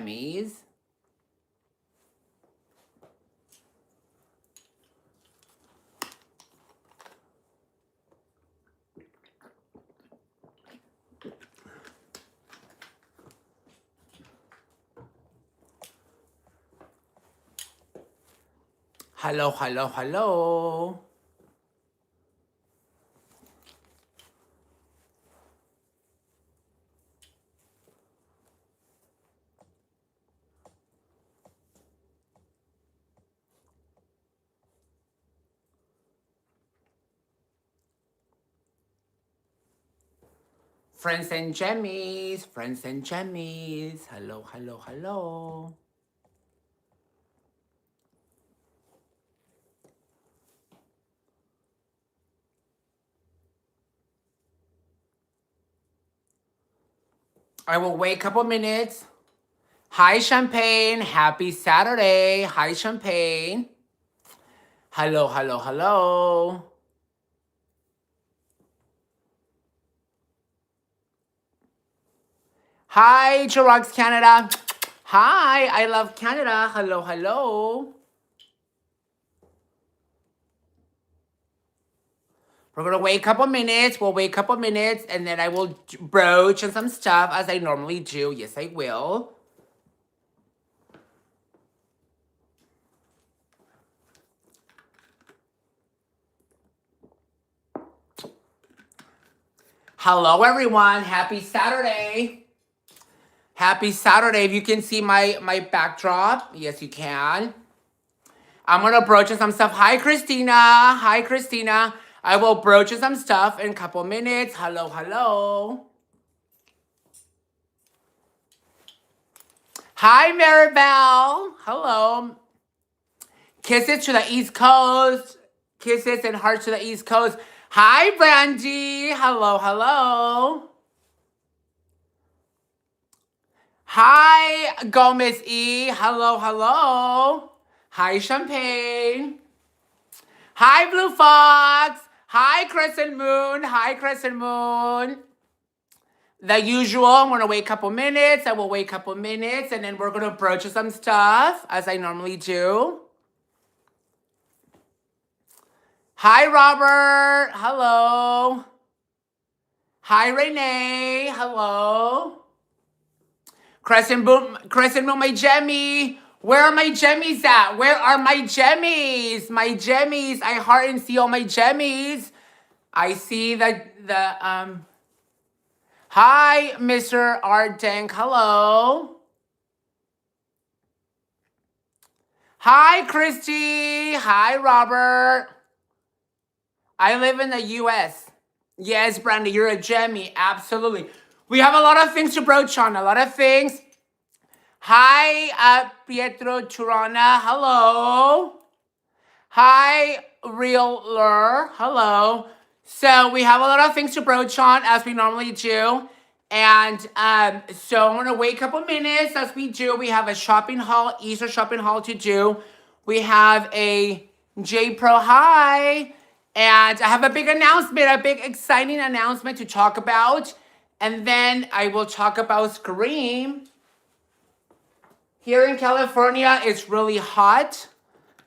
jammies. Hello, hello, hello. Friends and jammies, friends and jammies. Hello, hello, hello. I will wait a couple minutes. Hi, Champagne. Happy Saturday. Hi, Champagne. Hello, hello, hello. Hi, Jirox Canada. Hi, I love Canada. Hello, hello. We're going to wait a couple minutes. We'll wait a couple minutes, and then I will broach on some stuff as I normally do. Yes, I will. Hello, everyone. Happy Saturday. Happy Saturday. If you can see my backdrop. Yes, you can. I'm going to broach on some stuff. Hi, Christina. Hi, Christina. I will broach on some stuff in a couple minutes. Hello, hello. Hi, Maribel. Hello. Kisses to the East Coast. Kisses and hearts to the East Coast. Hi, Brandy. Hello, hello. Hi, Gomez E. Hello, hello. Hi, Champagne. Hi, Blue Fox. Hi, Crescent Moon. Hi, Crescent Moon. The usual, I'm going to wait a couple minutes. I will wait a couple minutes, and then we're going to broach some stuff, as I normally do. Hi, Robert. Hello. Hi, Renee. Hello. Crescent Moon, my Jemmy. Where are my Jemmies at? Where are my Jemmies? My Jemmies. I heart and see all my Jemmies. I see the Hi, Mr. Ardank. Hello. Hi, Christy. Hi, Robert. I live in the U.S. Yes, Brandy, you're a Jemmy. Absolutely. We have a lot of things to broach on. A lot of things. Hi, Pietro Turana. Hello. Hi, Realer. Hello. So we have a lot of things to broach on, as we normally do. And so I'm going to wait a couple minutes, as we do. We have a shopping haul, Easter shopping haul to do. We have a J Pro High. And I have a big announcement, a big exciting announcement to talk about. And then I will talk about Scream. Here in California, it's really hot.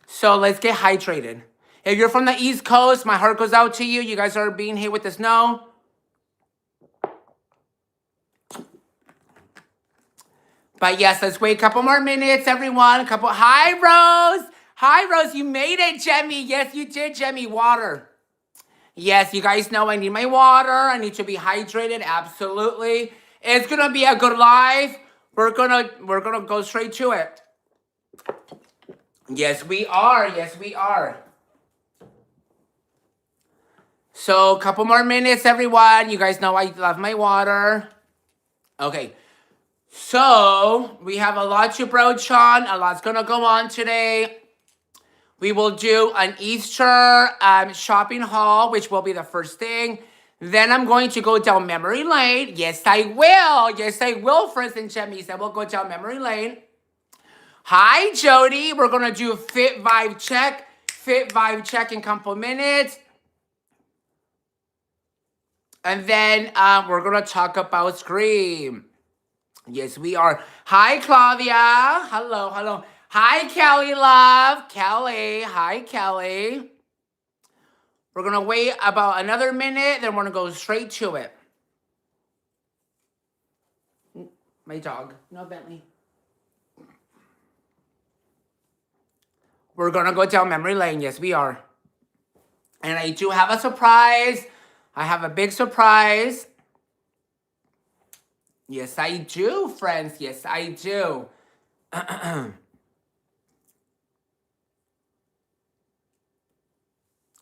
So let's get hydrated. If you're from the East Coast, my heart goes out to you. You guys are being hit with the snow. But yes, let's wait a couple more minutes, everyone. Hi, Rose. Hi, Rose. You made it, Jemmy. Yes, you did, Jemmy. Water. Yes, you guys know I need my water. I need to be hydrated. Absolutely. It's gonna be a good live. We're gonna go straight to it. Yes, we are. Yes, we are. So, a couple more minutes, everyone. You guys know I love my water. Okay. So, we have a lot to broach on. A lot's going to go on today. We will do an Easter shopping haul, which will be the first thing. Then I'm going to go down memory lane. Yes, I will. Yes, I will, friends and Jemmies. I will go down memory lane. Hi, Jody. We're going to do Fit Vibe Check. Fit Vibe Check in a couple minutes. And then we're going to talk about Scream. Yes, we are. Hi, Claudia. Hello, hello. Hi, Kelly, love. Kelly. Hi, Kelly. We're going to wait about another minute, then we're going to go straight to it. My dog. No, Bentley. We're going to go down memory lane. Yes, we are. And I do have a surprise. I have a big surprise. Yes, I do, friends. Yes, I do.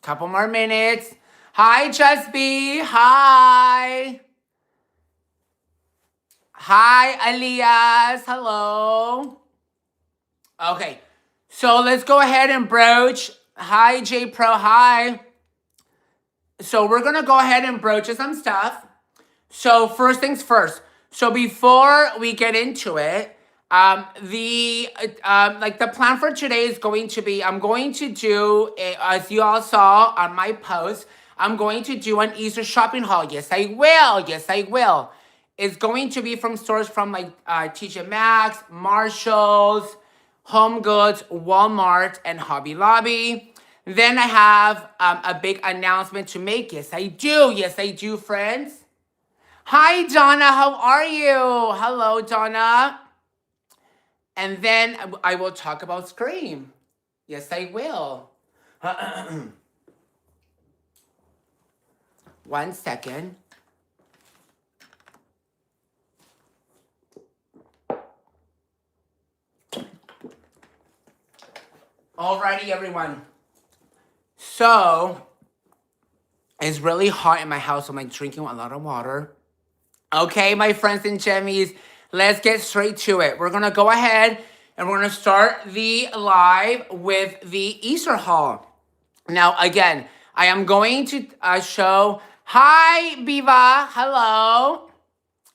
Couple more minutes. Hi, Just B. Hi. Hi, Elias. Hello. Okay. So let's go ahead and broach. Hi, J Pro. Hi. So we're going to go ahead and broach some stuff. So first things first. So before we get into it, the plan for today is going to be, I'm going to do, as you all saw on my post, I'm going to do an Easter shopping haul. Yes, I will. Yes, I will. It's going to be from stores from like TJ Maxx, Marshalls, Home Goods, Walmart, and Hobby Lobby. Then I have a big announcement to make. Yes, I do. Yes, I do, friends. Hi, Donna. How are you? Hello, Donna. And then I will talk about Scream. Yes, I will. 1 second. Alrighty, everyone. So, it's really hot in my house. So I'm like drinking a lot of water. Okay, my friends and jammies, let's get straight to it. We're going to go ahead and we're going to start the live with the Easter haul. Now, again, I am going to show, hi, Biva, hello.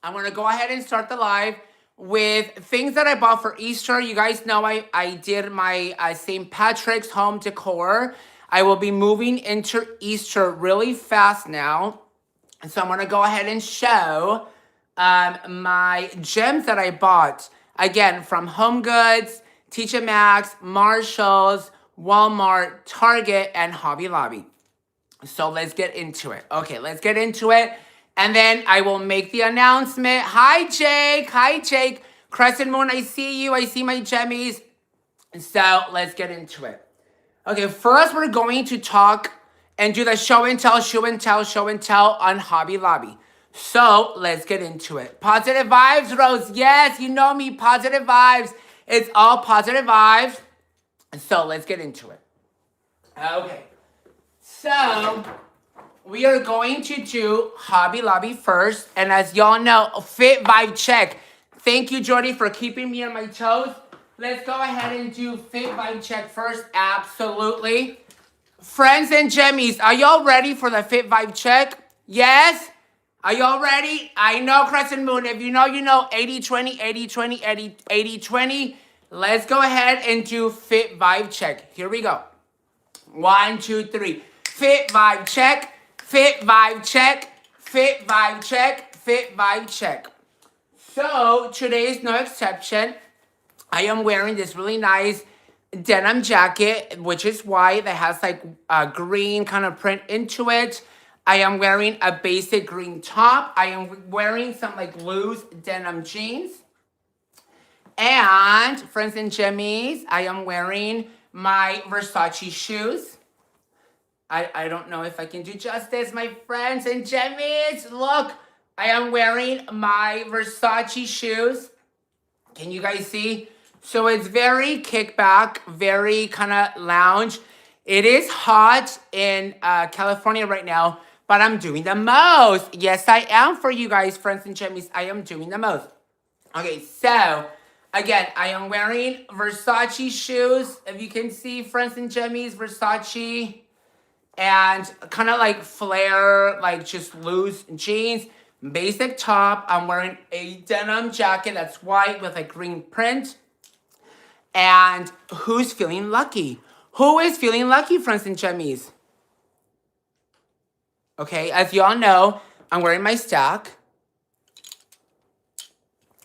I'm going to go ahead and start the live with things that I bought for Easter. You guys know I did my St. Patrick's home decor. I will be moving into Easter really fast now. And so I'm going to go ahead and show my gems that I bought. Again, from Home Goods, TJ Maxx, Marshalls, Walmart, Target, and Hobby Lobby. So let's get into it. Okay, let's get into it. And then I will make the announcement. Hi, Jake. Hi, Jake. Crescent Moon, I see you. I see my gemmies. So let's get into it. Okay, first we're going to talk and do the show and tell on Hobby Lobby. So let's get into it. Positive vibes, Rose. Yes, you know me. Positive vibes. It's all positive vibes. So let's get into it. Okay. So we are going to do Hobby Lobby first. And as y'all know, fit vibe check. Thank you, Jordy, for keeping me on my toes. Let's go ahead and do fit vibe check first. Absolutely. Friends and Jemmies, are y'all ready for the fit vibe check? Yes? Are y'all ready? I know Crescent Moon. If you know, you know 80-20, 80-20, 80-20. Let's go ahead and do fit vibe check. Here we go. 1, 2, 3. Fit vibe check. Fit vibe check. Fit vibe check. Fit vibe check. So today is no exception. I am wearing this really nice denim jacket, which is white, that has like a green kind of print into it. I am wearing a basic green top. I am wearing some like loose denim jeans. And friends and jimmies, I am wearing my Versace shoes. I don't know if I can do justice, my friends and jimmies. Look, I am wearing my Versace shoes. Can you guys see? So it's very kickback, very kind of lounge. It is hot in California right now, but I'm doing the most. Yes, I am for you guys, friends and jammies. I am doing the most. Okay, so again, I am wearing Versace shoes. If you can see, friends and jammies, Versace. And kind of like flare, like just loose jeans. Basic top. I'm wearing a denim jacket that's white with a green print. And who's feeling lucky? Who is feeling lucky, friends and jemmies? Okay, as y'all know, I'm wearing my stack.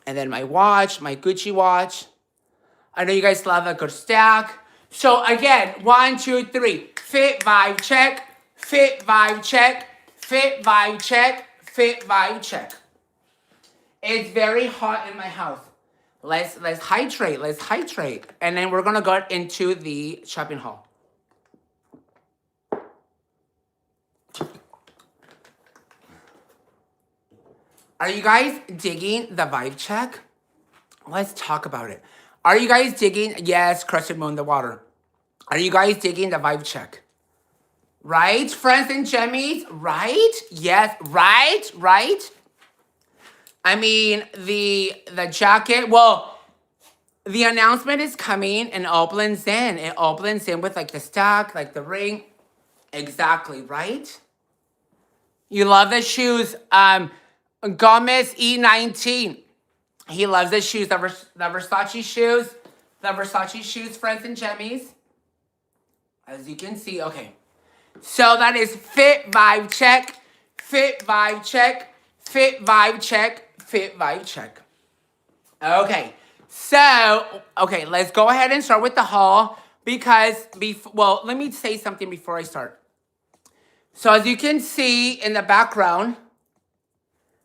And then my watch, my Gucci watch. I know you guys love a good stack. So again, 1, 2, 3. Fit vibe check. Fit vibe check. Fit vibe check. Fit vibe check. It's very hot in my house. Let's hydrate. Let's hydrate. And then we're gonna go into the shopping haul. Are you guys digging the vibe check? Let's talk about it. Are you guys digging? Yes, Crescent Moon, the water. Are you guys digging the vibe check? Right, friends and jemmies? Right? Yes, right? I mean, the jacket, well, the announcement is coming and it all blends in. It all blends in with like the stack, like the ring. Exactly, right? You love the shoes. Gomez E19. He loves the shoes, the Versace shoes. The Versace shoes, friends and jemmies. As you can see, okay. So that is fit vibe check, fit vibe check, fit vibe check, fit vibe check. Okay, so, okay, let's go ahead and start with the haul because, well, let me say something before I start. So as you can see in the background,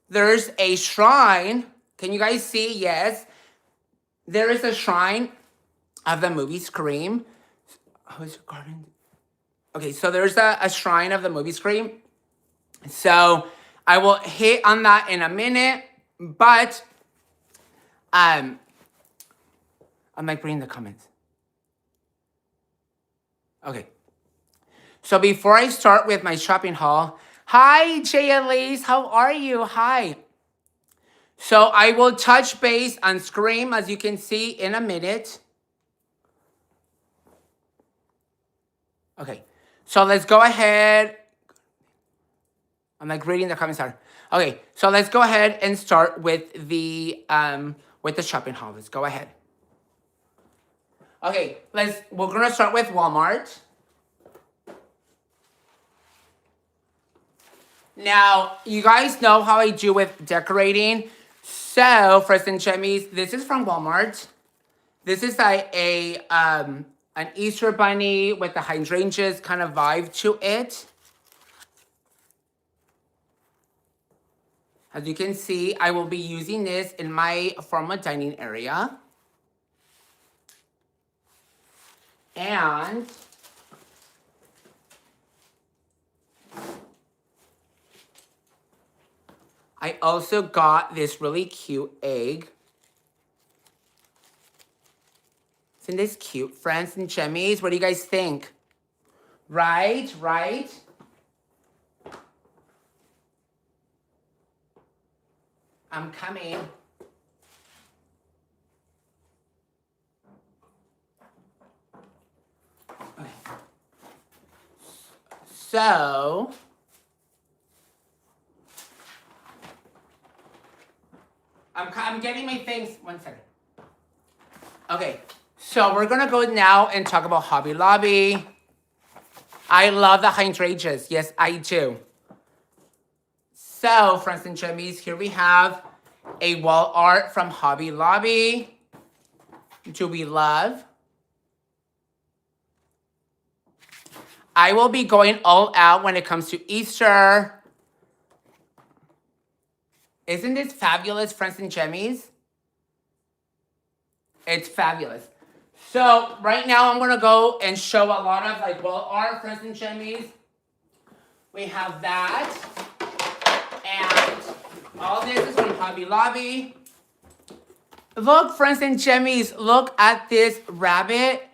there's a shrine. Can you guys see? Yes. There is a shrine of the movie Scream. Who's garden? Okay, so there's a shrine of the movie Scream. So I will hit on that in a minute, but I'm like reading the comments. Okay. So before I start with my shopping haul, hi Jay Elise, how are you? Hi. So I will touch base on Scream, as you can see, in a minute. Okay. So let's go ahead. I'm like reading the comments. Okay, so let's go ahead and start with the shopping haul. Let's go ahead. Okay, we're gonna start with Walmart. Now, you guys know how I do with decorating. So, friends and jemmies, this is from Walmart. This is an Easter bunny with the hydrangeas kind of vibe to it. As you can see, I will be using this in my formal dining area. And I also got this really cute egg. Isn't this cute, friends and jemmies? What do you guys think? Right? I'm coming. Okay. So, I'm getting my things. 1 second. Okay, so we're gonna go now and talk about Hobby Lobby. I love the hydrangeas. Yes, I do. So, friends and jemmies, here we have a wall art from Hobby Lobby. Do we love? I will be going all out when it comes to Easter. Isn't this fabulous, friends and jemmies? It's fabulous. So, right now I'm going to go and show a lot of like wall art, friends and jemmies. We have that. And all this is from Hobby Lobby. Look, friends and jemmies, look at this rabbit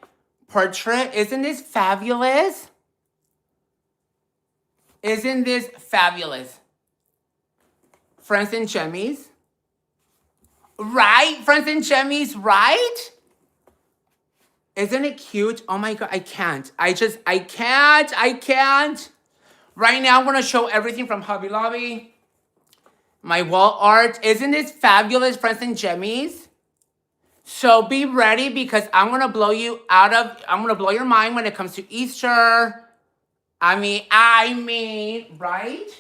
portrait. Isn't this fabulous? Isn't this fabulous? Friends and jemmies? Right, friends and jemmies, right? Isn't it cute? Oh my God, I can't. I can't. Right now, I'm going to show everything from Hobby Lobby. My wall art. Isn't this fabulous, friends and jemmies? So be ready because I'm going to blow you I'm going to blow your mind when it comes to Easter. I mean, right?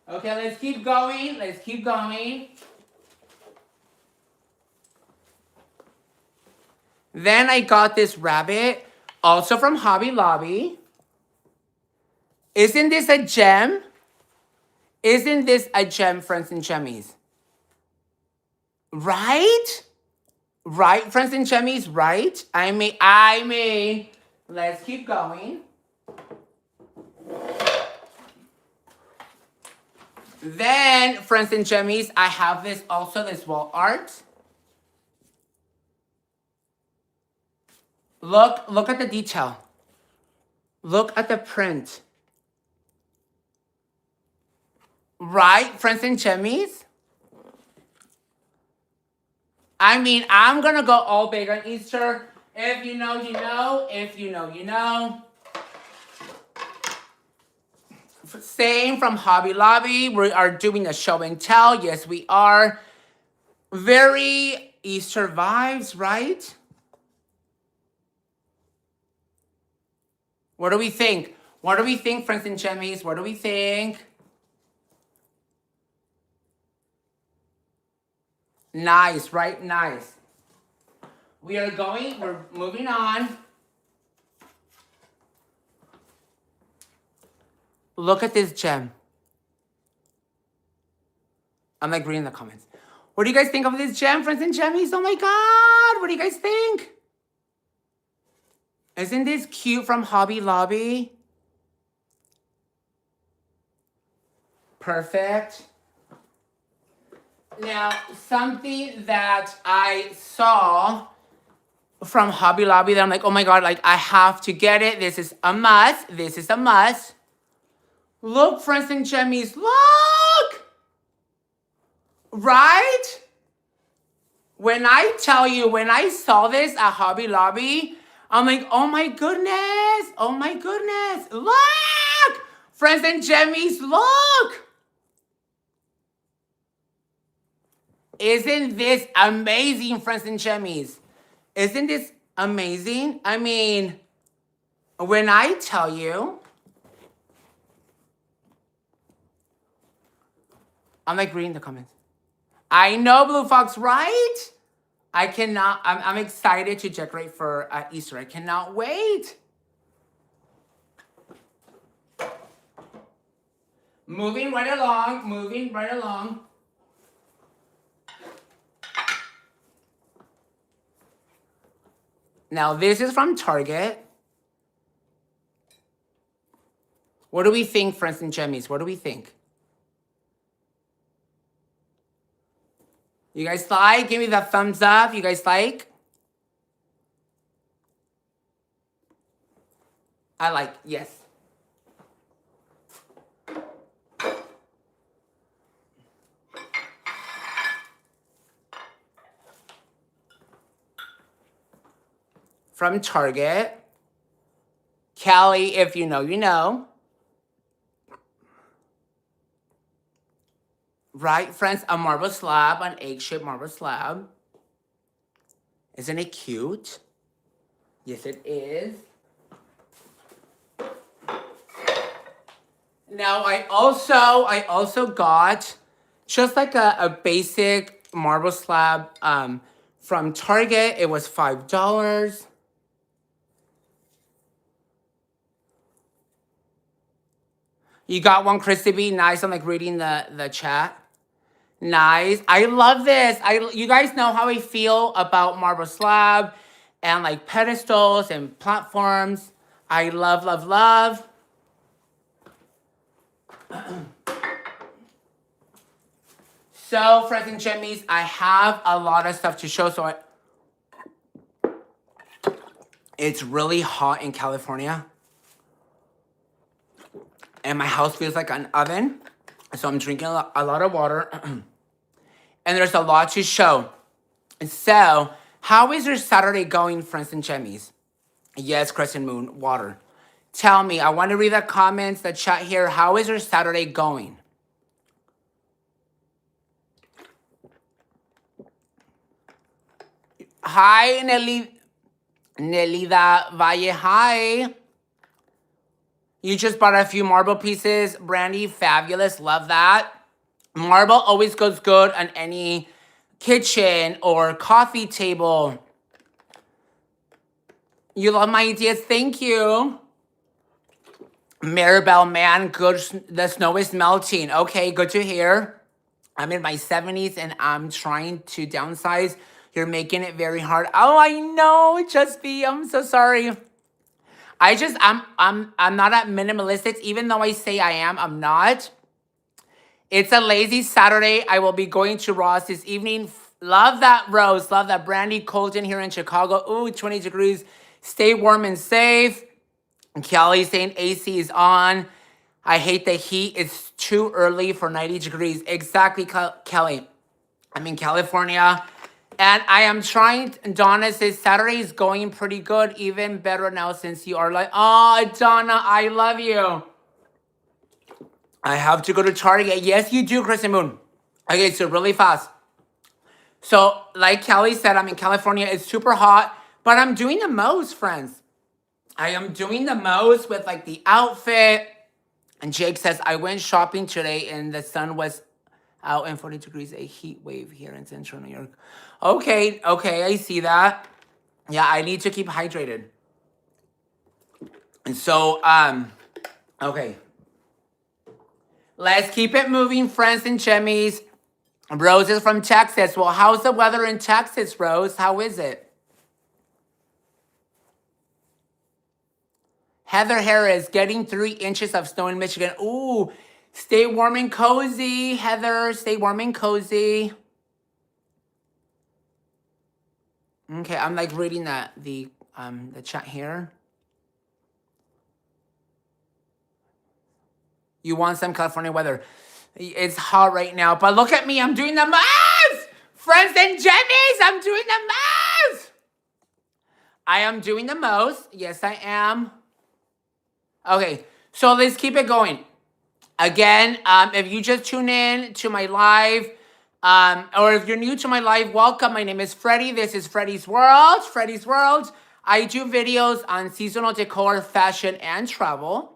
Okay, let's keep going. Then I got this rabbit, also from Hobby Lobby. Isn't this a gem? Isn't this a gem, friends and chummies? Right? Right, friends and chummies, right? I mean, let's keep going. Then, friends and chummies, I have this wall art. Look at the detail. Look at the print. Right, friends and chummies? I mean, I'm gonna go all big on Easter. If you know, you know. If you know, you know. Same from Hobby Lobby. We are doing a show and tell. Yes, we are. Very Easter vibes, right? What do we think? What do we think, friends and chummies? What do we think? Nice, right? Nice. We're moving on. Look at this gem. I'm like reading the comments. What do you guys think of this gem, friends and gemmies? Oh my God, what do you guys think? Isn't this cute from Hobby Lobby? Perfect. Now, something that I saw from Hobby Lobby that I'm like, oh my God, like I have to get it. This is a must. This is a must. Look, friends and chummies, look! Right? When I tell you, when I saw this at Hobby Lobby, I'm like, oh my goodness, oh my goodness, look! Friends and chummies, look! Isn't this amazing, friends and chummies? Isn't this amazing? I mean, when I tell you, I'm like reading the comments. I know, Blue Fox, right? I'm excited to decorate for Easter. I cannot wait. Moving right along. Now, this is from Target. What do we think, friends and chummies? What do we think? You guys like? Give me that thumbs up. You guys like? I like, yes. From Target. Callie, if you know, you know. Right, friends? A marble slab, an egg-shaped marble slab. Isn't it cute? Yes, it is. Now, I also got just like a basic marble slab from Target. It was $5. You got one, Christy B. Nice. I'm like reading the chat. Nice. I love this. You guys know how I feel about marble slab and like pedestals and platforms. I love, love, love. So, friends and chummies, I have a lot of stuff to show. So it's really hot in California. And my house feels like an oven. So I'm drinking a lot of water. And there's a lot to show. So, how is your Saturday going, friends and chummies? Yes, Crescent Moon, water. Tell me, I want to read the comments, the chat here. How is your Saturday going? Hi, Nelida Valle, hi. You just bought a few marble pieces, Brandy, fabulous, love that. Marble always goes good on any kitchen or coffee table. You love my ideas. Thank you. Maribel, man, good. The snow is melting. Okay, good to hear. I'm in my 70s and I'm trying to downsize. You're making it very hard. Oh, I know. Just be. I'm so sorry. I'm not that minimalistic. Even though I say I am, I'm not. It's a lazy Saturday. I will be going to Ross this evening. Love that, Rose. Love that. Brandy Colton here in Chicago. Ooh, 20 degrees. Stay warm and safe. Kelly saying AC is on. I hate the heat. It's too early for 90 degrees. Exactly, Kelly. I'm in California. And I am trying. Donna says Saturday is going pretty good. Even better now since you are like, oh, Donna, I love you. I have to go to Target. Yes, you do, Kristen Moon. Okay, so really fast. So, like Kelly said, I'm in California. It's super hot, but I'm doing the most, friends. I am doing the most with like the outfit. And Jake says, I went shopping today and the sun was out and 40 degrees, a heat wave here in central New York. Okay, I see that. Yeah, I need to keep hydrated. And so, okay. Let's keep it moving, friends and chimmies. Rose is from Texas. Well, how's the weather in Texas, Rose? How is it? Heather Harris, getting 3 inches of snow in Michigan. Ooh, stay warm and cozy, Heather. Stay warm and cozy. Okay, I'm like reading the chat here. You want some California weather. It's hot right now, but look at me. I'm doing the most! Friends and Jennies, I'm doing the most! I am doing the most. Yes, I am. Okay, so let's keep it going. Again, if you just tune in to my live, or if you're new to my live, welcome. My name is Freddy. This is Freddy's World. Freddy's World. I do videos on seasonal decor, fashion, and travel.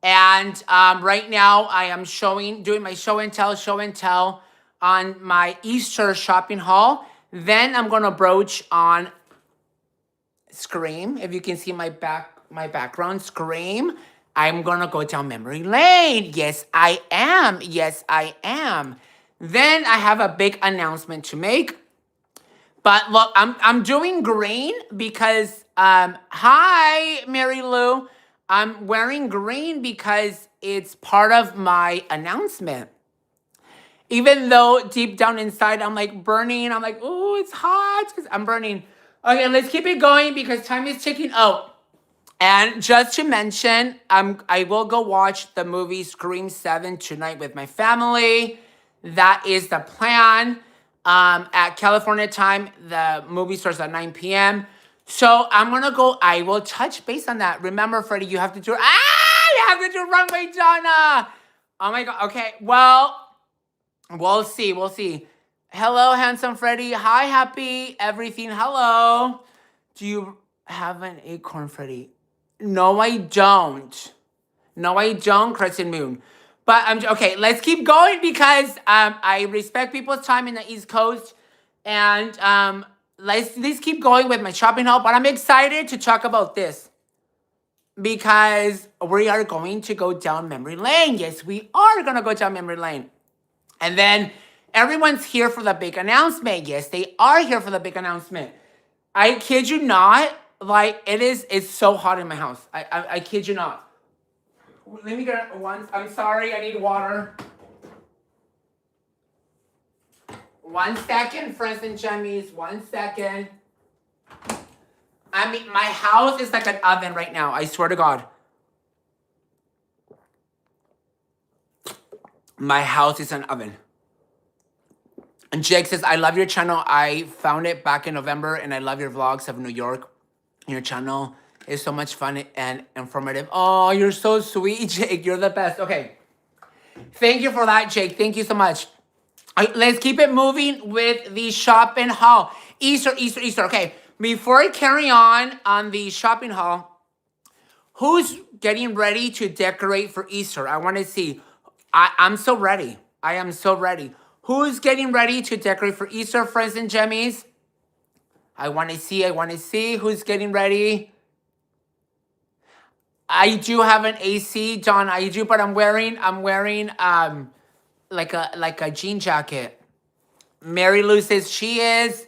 And right now, I am doing my show and tell on my Easter shopping haul. Then I'm gonna broach on Scream. If you can see my background, Scream. I'm gonna go down memory lane. Yes, I am. Yes, I am. Then I have a big announcement to make. But look, I'm doing green because hi, Mary Lou. I'm wearing green because it's part of my announcement. Even though deep down inside I'm like burning, I'm like, oh, it's hot because I'm burning. Okay, let's keep it going because time is ticking out. And just to mention, I will go watch the movie Scream 7 tonight with my family. That is the plan. At California time, the movie starts at 9 p.m. So I'm gonna go. I will touch base on that. Remember, Freddie, you have to do. You have to do runway, Donna. Oh my God. Okay. Well, we'll see. We'll see. Hello, handsome Freddie. Hi, happy everything. Hello. Do you have an acorn, Freddie? No, I don't. No, I don't, Crescent Moon. But okay. Let's keep going because I respect people's time in the East Coast, and let's keep going with my shopping haul. But I'm excited to talk about this because we are going to go down memory lane. Yes, we are gonna go down memory lane, and then everyone's here for the big announcement. Yes, they are here for the big announcement. I kid you not. Like it's so hot in my house. I kid you not. Let me get one. I'm sorry, I need water. 1 second, friends and chummies. 1 second. I mean, my house is like an oven right now. I swear to God. My house is an oven. And Jake says, I love your channel. I found it back in November, and I love your vlogs of New York. Your channel is so much fun and informative. Oh, you're so sweet, Jake. You're the best. Okay. Thank you for that, Jake. Thank you so much. Let's keep it moving with the shopping haul. Easter. Okay. Before I carry on the shopping haul, who's getting ready to decorate for Easter? I want to see. I'm so ready. I am so ready. Who's getting ready to decorate for Easter, friends and jemmies? I want to see who's getting ready. I do have an AC, John. I do, but I'm wearing like a jean jacket. Mary Lou says she is.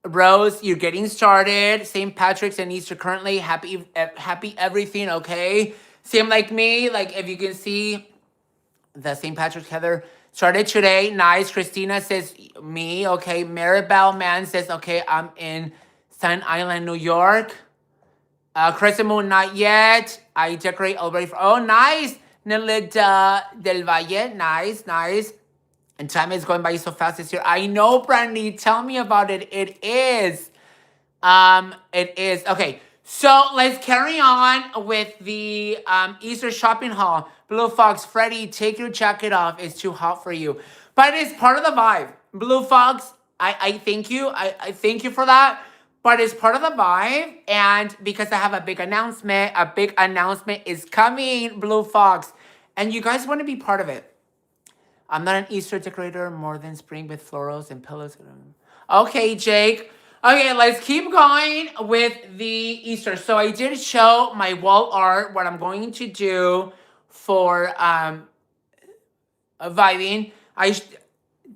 Rose, you're getting started. St. Patrick's and Easter currently. Happy everything, okay? Same like me. Like if you can see the St. Patrick's Heather started today. Nice. Christina says me, okay. Maribel Man says, okay, I'm in Staten Island, New York. Crescent Moon, not yet. I decorate already for, oh, nice. Nelida del Valle, nice. And time is going by so fast this year. I know, Brandy. Tell me about it. It is. It is. Okay, so let's carry on with the Easter shopping haul. Blue Fox, Freddy, take your jacket off. It's too hot for you. But it's part of the vibe. Blue Fox, I thank you. I thank you for that. But it's part of the vibe. And because I have a big announcement is coming, Blue Fox. And you guys want to be part of it. I'm not an Easter decorator more than spring with florals and pillows. Okay, Jake. Okay, let's keep going with the Easter. So I did show my wall art, what I'm going to do for vibing.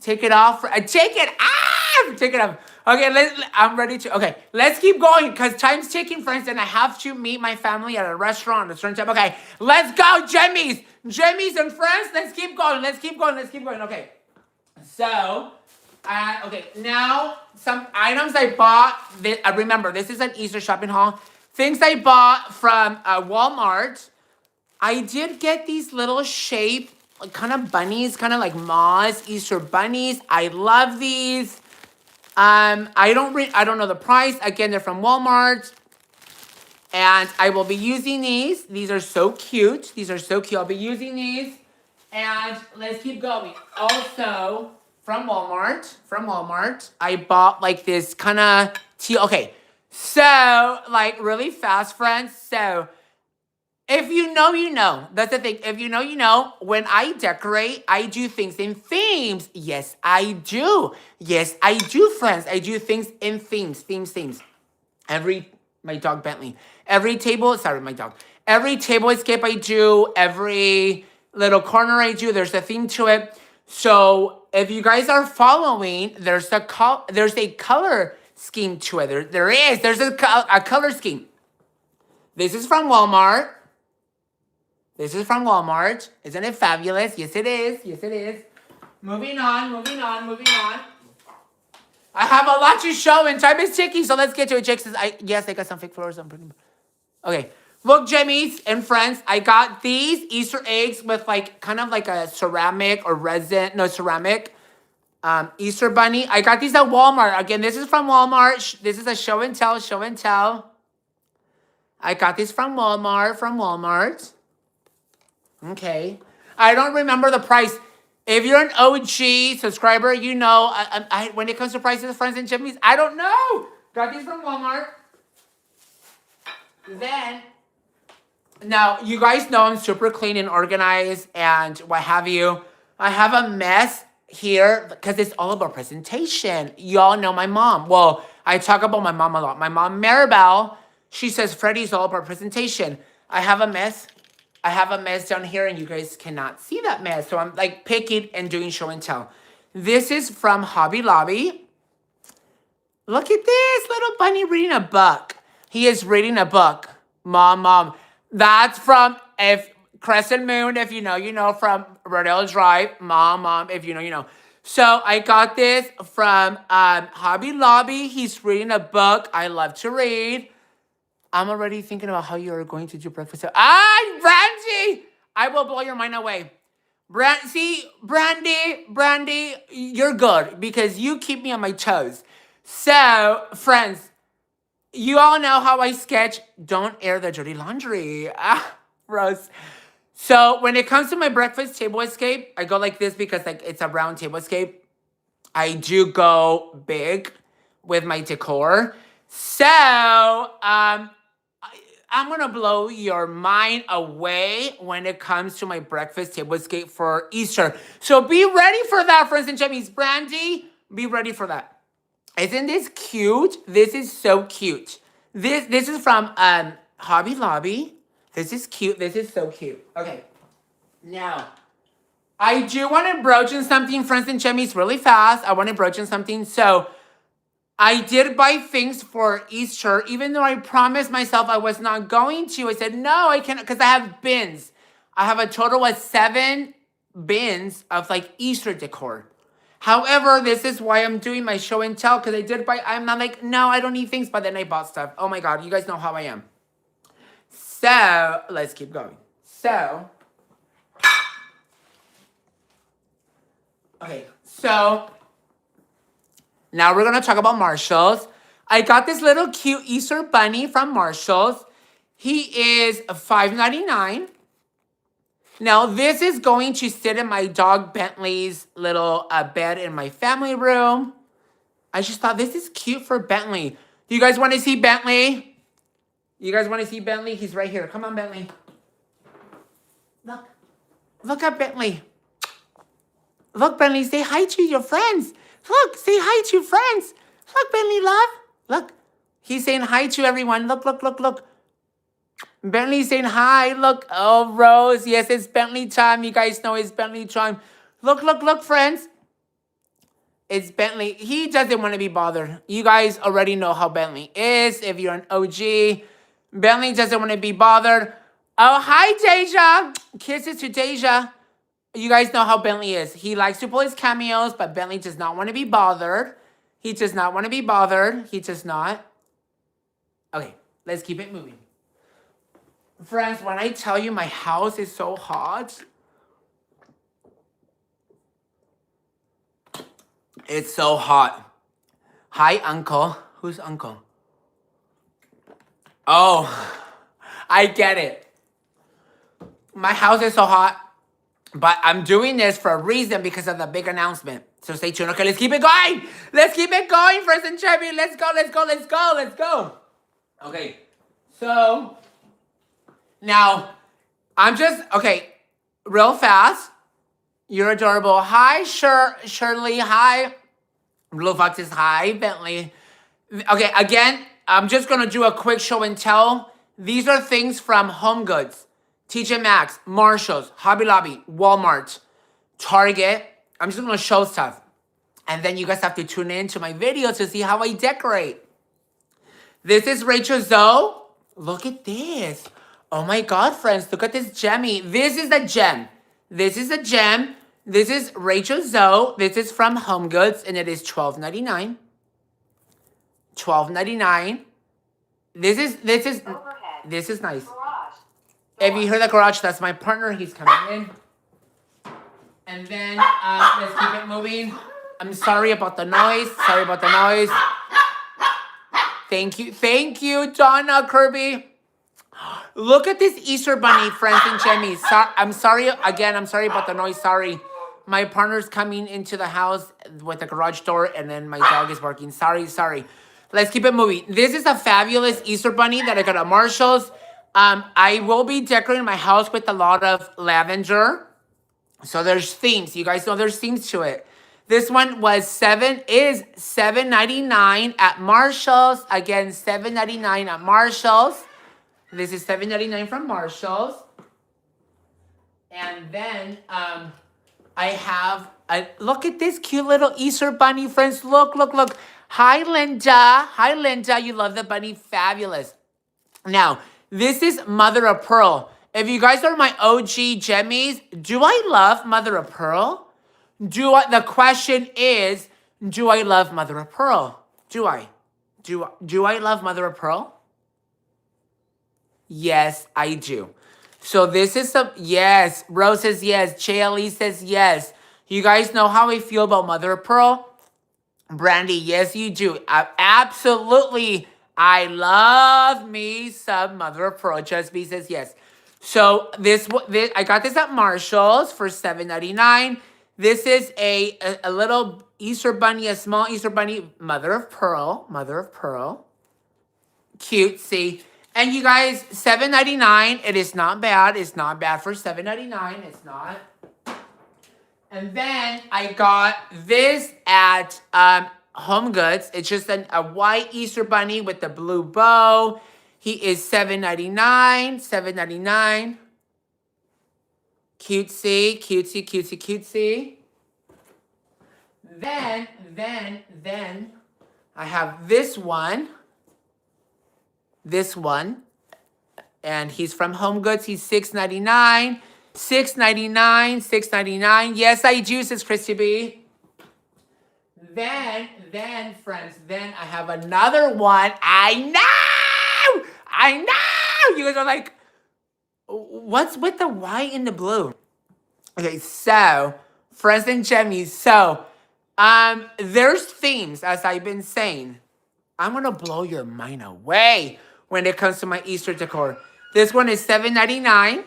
Take it off. Take it off. Take it off. Okay, I'm ready to. Okay, let's keep going because time's ticking, friends, and I have to meet my family at a restaurant at a certain time. Okay, let's go, Jimmy's and friends. Let's keep going. Okay, so, okay, now some items I bought. Remember, this is an Easter shopping haul. Things I bought from Walmart. I did get these little shape, kind of bunnies, kind of like moths, Easter bunnies. I love these. I don't know the price. Again, they're from Walmart. And I will be using these. These are so cute. I'll be using these. And let's keep going. Also, from Walmart, I bought like this kind of tea. Okay, so like really fast, friends. So if you know, you know. That's the thing. If you know, you know. When I decorate, I do things in themes. Yes, I do. Friends. I do things in themes. My dog Bentley. Every table escape I do. Every little corner I do. There's a theme to it. So if you guys are following, there's a color scheme to it. There's a color scheme. This is from Walmart. Isn't it fabulous? Yes, it is. Moving on. I have a lot to show and time is ticking, so let's get to it. Jake says, I got some fake flowers. Okay. Look, Jimmy's and friends, I got these Easter eggs with like kind of like a ceramic or resin. No, ceramic. Easter bunny. I got these at Walmart. Again, this is from Walmart. This is a show and tell. I got these from Walmart. Okay. I don't remember the price. If you're an OG subscriber, you know, I when it comes to prices, friends and Jimmy's, I don't know. Got these from Walmart. Then, now, you guys know I'm super clean and organized and what have you. I have a mess here because it's all about presentation. Y'all know my mom. Well, I talk about my mom a lot. My mom, Maribel, she says, Freddy's all about presentation. I have a mess down here and you guys cannot see that mess. So I'm like picking and doing show and tell. This is from Hobby Lobby. Look at this little bunny reading a book. He is reading a book. Mom. That's from Crescent Moon, if you know, you know, from Rodeo Drive. Mom, if you know, you know. So I got this from Hobby Lobby. He's reading a book. I love to read. I'm already thinking about how you're going to do breakfast. Brandy! I will blow your mind away. Brandy, you're good because you keep me on my toes. So, friends, you all know how I sketch. Don't air the dirty laundry. Gross. So, when it comes to my breakfast table escape, I go like this because like it's a round table escape. I do go big with my decor. So, I'm going to blow your mind away when it comes to my breakfast table escape for Easter. So be ready for that, friends and Jimmy's. Brandy, be ready for that. Isn't this cute? This is so cute. This is from Hobby Lobby. This is cute. This is so cute. Okay. Now, I do want to broach in something, friends and chummies, really fast. I want to broach in something. So, I did buy things for Easter, even though I promised myself I was not going to. I said, no, I can't, because I have bins. I have a total of 7 bins of like Easter decor. However, this is why I'm doing my show and tell, because I did buy, I'm not like, no, I don't need things, but then I bought stuff. Oh my God, you guys know how I am. So, let's keep going. So, okay, so now we're going to talk about Marshalls. I got this little cute Easter bunny from Marshalls. He is $5.99. Now, this is going to sit in my dog Bentley's little bed in my family room. I just thought this is cute for Bentley. Do you guys want to see Bentley? You guys want to see Bentley? He's right here. Come on, Bentley. Look. Look at Bentley. Look, Bentley, say hi to your friends. Look, say hi to your friends. Look, Bentley, love. Look. He's saying hi to everyone. Look, look, look, look. Bentley's saying hi. Look. Oh, Rose. Yes, it's Bentley time. You guys know it's Bentley time. Look, look, look, friends. It's Bentley. He doesn't want to be bothered. You guys already know how Bentley is. If you're an OG, Bentley doesn't want to be bothered. Oh, hi, Deja. Kisses to Deja. You guys know how Bentley is. He likes to pull his cameos, but Bentley does not want to be bothered. He does not want to be bothered. He does not. Okay, let's keep it moving. Friends, when I tell you my house is so hot, it's so hot. Hi, Uncle. Who's Uncle? Oh, I get it. My house is so hot. But I'm doing this for a reason because of the big announcement. So stay tuned. Okay, let's keep it going. Let's keep it going, friends and Chevy. Let's go, let's go, let's go, let's go. Okay, so now I'm just, okay, real fast. You're adorable. Hi, Shirley. Hi, Blue Foxes. Hi, Bentley. Okay, again, I'm just going to do a quick show and tell. These are things from Home Goods. TJ Maxx, Marshalls, Hobby Lobby, Walmart, Target. I'm just going to show stuff. And then you guys have to tune in to my video to see how I decorate. This is Rachel Zoe. Look at this. Oh my God, friends. Look at this gemmy. This is a gem. This is a gem. This is Rachel Zoe. This is from Home Goods. And it is $12.99. $12.99. This is nice. If you hear the garage, that's my partner. He's coming in. And then, let's keep it moving. I'm sorry about the noise. Sorry about the noise. Thank you. Thank you, Donna Kirby. Look at this Easter bunny, friends and Jimmy. I'm sorry. Again, I'm sorry about the noise. Sorry. My partner's coming into the house with the garage door, and then my dog is barking. Sorry. Let's keep it moving. This is a fabulous Easter bunny that I got at Marshall's. I will be decorating my house with a lot of lavender. So there's themes. You guys know there's themes to it. This one is $7.99 at Marshall's. Again, $7.99 at Marshall's. This is $7.99 from Marshall's. And then I have look at this cute little Easter bunny, friends. Look. Hi, Linda. You love the bunny. Fabulous. Now, this is Mother of Pearl. If you guys are my OG Gemmies, do I love Mother of Pearl? The question is, do I love Mother of Pearl? Do I love Mother of Pearl? Yes, I do. So this is yes. Rose says yes. JLE says yes. You guys know how I feel about Mother of Pearl? Brandy, yes, you do. Absolutely. I love me some Mother of Pearl. Just B says yes. So this I got this at Marshall's for $7.99. This is a little Easter bunny, a small Easter bunny, Mother of Pearl. Cute, see. And you guys, $7.99. It is not bad. It's not bad for $7.99. It's not. And then I got this at Home Goods. It's just a white Easter bunny with the blue bow. He is $7.99. $7.99. Cutesy, cutesy, cutesy, cutesy. Then I have this one. This one. And he's from Home Goods. He's $6.99. $6.99. $6.99. Yes, I do, says Christy B. Then, friends, then I have another one. I know! You guys are like, what's with the white and the blue? Okay, so, friends and Jemmies, so, there's themes, as I've been saying. I'm gonna blow your mind away when it comes to my Easter decor. This one is $7.99.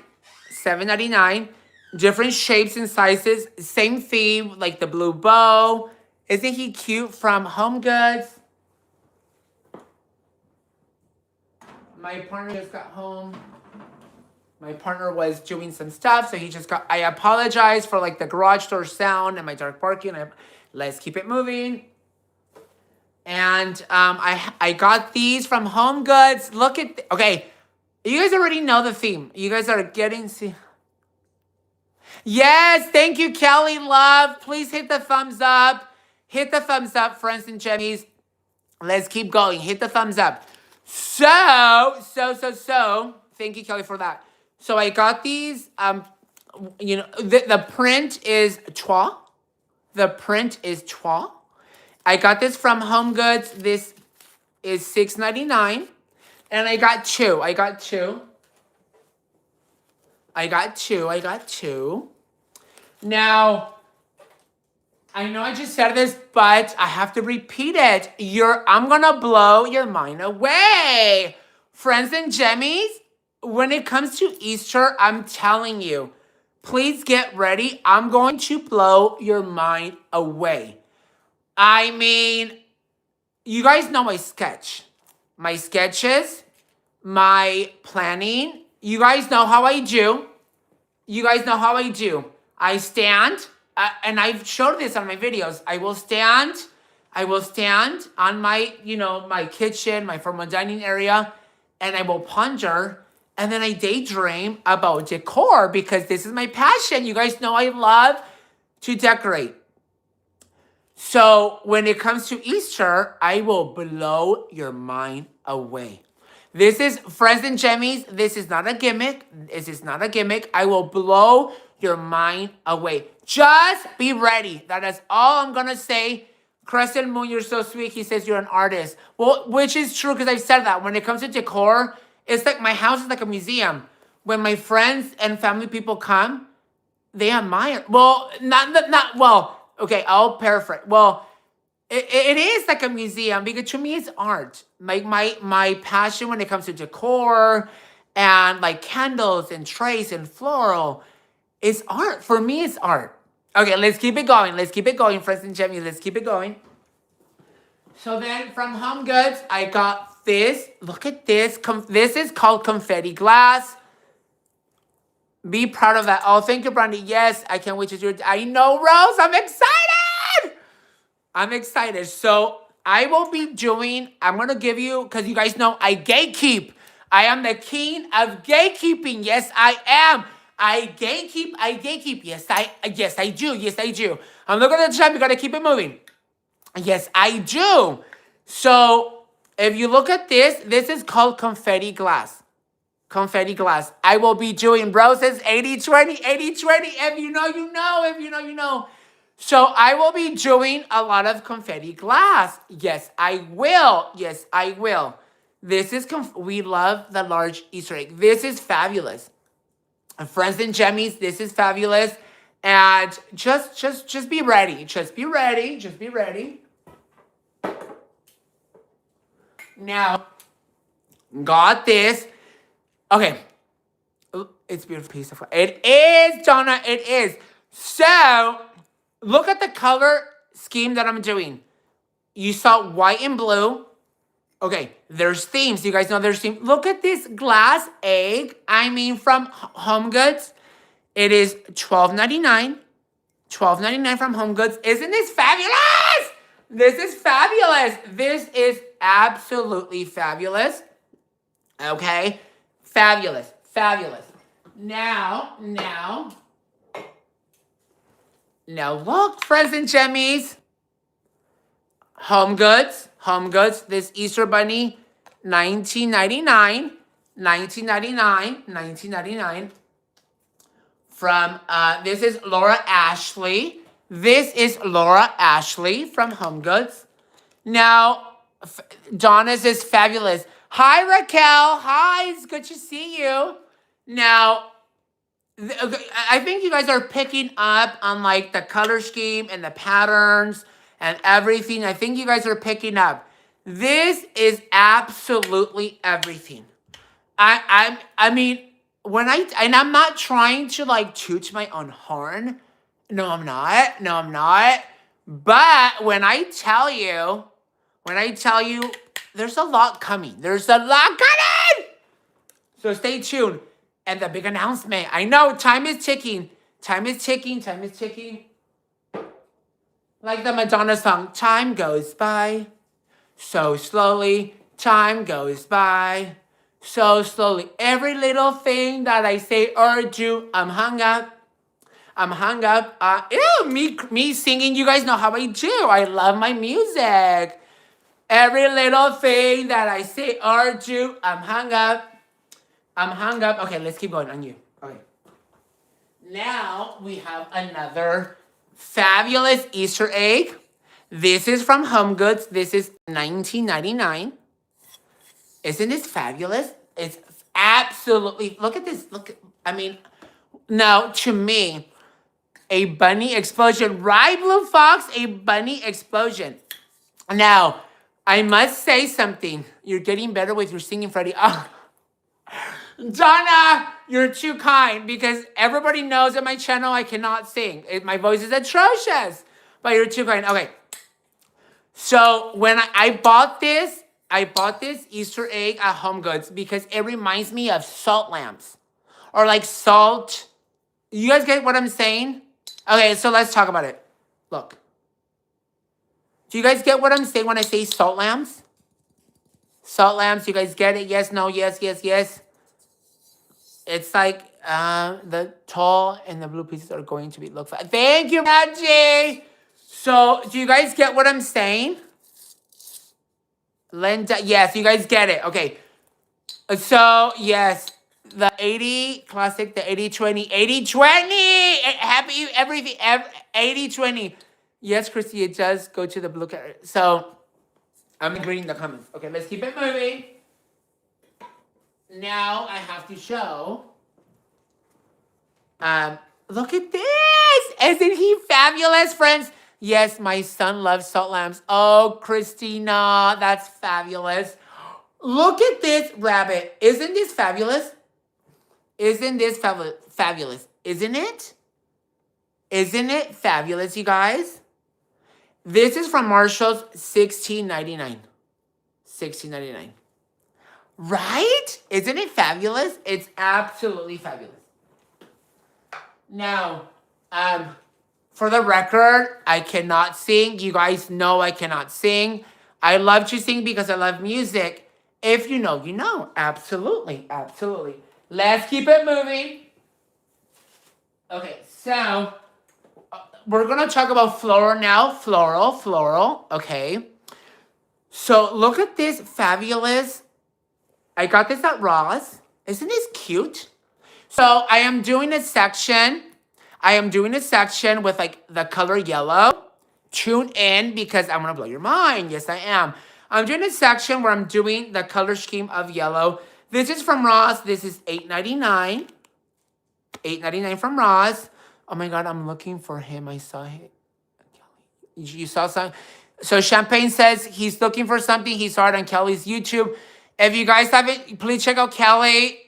$7.99. Different shapes and sizes. Same theme, like the blue bow. Isn't he cute from Home Goods? My partner just got home. My partner was doing some stuff, so he just got... I apologize for like the garage door sound and my dark parking. Let's keep it moving. And I got these from Home Goods. Look at... Okay, you guys already know the theme. You guys are getting... Yes, thank you, Kelly Love. Please hit the thumbs up. Hit the thumbs up, friends and Jemmies. Let's keep going. Hit the thumbs up. So. Thank you, Kelly, for that. So I got these. You know, the print is trois. The print is trois. I got this from Home Goods. This is $6.99. And I got two. I got two. Now, I know I just said this, but I have to repeat it. I'm gonna blow your mind away. Friends and Jemmies, when it comes to Easter, I'm telling you, please get ready. I'm going to blow your mind away. I mean, you guys know my sketch. My sketches, my planning. You guys know how I do. I stand, and I've showed this on my videos. I will stand on my, my kitchen, my formal dining area, and I will ponder, and then I daydream about decor because this is my passion. You guys know I love to decorate. So when it comes to Easter, I will blow your mind away. This is, friends and Jemmies, this is not a gimmick. I will blow your mind away. Just be ready. That is all I'm going to say. Crescent Moon, you're so sweet. He says you're an artist. Well, which is true because I've said that. When it comes to decor, it's like my house is like a museum. When my friends and family people come, they admire. Well, okay, I'll paraphrase. Well, it is like a museum because to me it's art. Like my passion when it comes to decor and like candles and trays and floral, it's art. For me, it's art. Okay, let's keep it going. Friends and Jemmy, let's keep it going. So then from Home Goods, I got this. Look at this. This is called confetti glass. Be proud of that. Oh, thank you, Brandy. Yes, I can't wait to do it. I know, Rose. I'm excited. So I will be doing, I'm going to give you, because you guys know I gatekeep. I am the king of gatekeeping. Yes, I am. I gatekeep. Yes, I do. I'm looking at the time. You got to keep it moving. Yes, I do. So if you look at this is called confetti glass. I will be doing roses 80-20. If you know, you know. If you know, you know. So I will be doing a lot of confetti glass. Yes, I will. This is, we love the large Easter egg. This is fabulous. Friends and Jemmies, this is fabulous. And just be ready. Just be ready. Now, got this. Okay. It's a beautiful piece of... It is, Donna. It is. So, look at the color scheme that I'm doing. You saw white and blue. Okay, there's themes. You guys know there's themes. Look at this glass egg. I mean, from Home Goods. It is $12.99. $12.99 from Home Goods. Isn't this fabulous? This is fabulous. This is absolutely fabulous. Okay? Fabulous. Fabulous. Now, look, friends and jemmies. Home Goods. This Easter Bunny, 1999. 1999. From, this is Laura Ashley. This is Laura Ashley from Home Goods. Now, Donna's is fabulous. Hi, Raquel. Hi, it's good to see you. Now, I think you guys are picking up on like the color scheme and the patterns and everything. I think you guys are picking up. This is absolutely everything. I mean, I'm not trying to like toot my own horn. No, I'm not. But when I tell you, there's a lot coming. So stay tuned. And the big announcement. I know time is ticking. Like the Madonna song, time goes by so slowly. Time goes by so slowly. Every little thing that I say or do, I'm hung up. Me singing, you guys know how I do. I love my music. Every little thing that I say or do, I'm hung up. Okay, let's keep going on you. Okay. Now we have another fabulous Easter egg. This is from Home Goods. This is $19.99. Isn't this fabulous? It's absolutely, look at this. Now to me, a bunny explosion. Right, Blue Fox? A bunny explosion. Now, I must say something. You're getting better with your singing, Freddy. Oh. Donna, you're too kind because everybody knows on my channel I cannot sing. My voice is atrocious, but you're too kind. Okay. So when I bought this Easter egg at Home Goods because it reminds me of salt lamps or like salt. You guys get what I'm saying? Okay, so let's talk about it. Look. Do you guys get what I'm saying when I say salt lamps? Salt lamps, you guys get it? Yes, no, yes. It's like the tall and the blue pieces are going to be look fat. Thank you, Maggie. So, do you guys get what I'm saying? Linda, yes, you guys get it. Okay. So, yes, the 80 classic, the 80-20. Happy everything, 80-20. Yes, Christy, it does go to the blue carrot. So, I'm reading the comments. Okay, let's keep it moving. Now I have to show. Look at this. Isn't he fabulous, friends? Yes, my son loves salt lamps. Oh, Christina, that's fabulous. Look at this rabbit. Isn't this fabulous? Isn't it? Isn't it fabulous, you guys? This is from Marshall's, $16.99. $16.99. Right? Isn't it fabulous? It's absolutely fabulous. Now, for the record, I cannot sing. You guys know I cannot sing. I love to sing because I love music. If you know, you know. Absolutely. Let's keep it moving. Okay, so we're going to talk about floral now. Floral. Okay. So look at this fabulous. I got this at Ross. Isn't this cute? So I am doing a section. With like the color yellow. Tune in because I'm going to blow your mind. Yes, I am. I'm doing a section where I'm doing the color scheme of yellow. This is from Ross. This is $8.99. $8.99 from Ross. Oh my God, I'm looking for him. I saw him. You saw something? So Champagne says he's looking for something. He saw it on Kelly's YouTube. If you guys haven't, please check out Kelly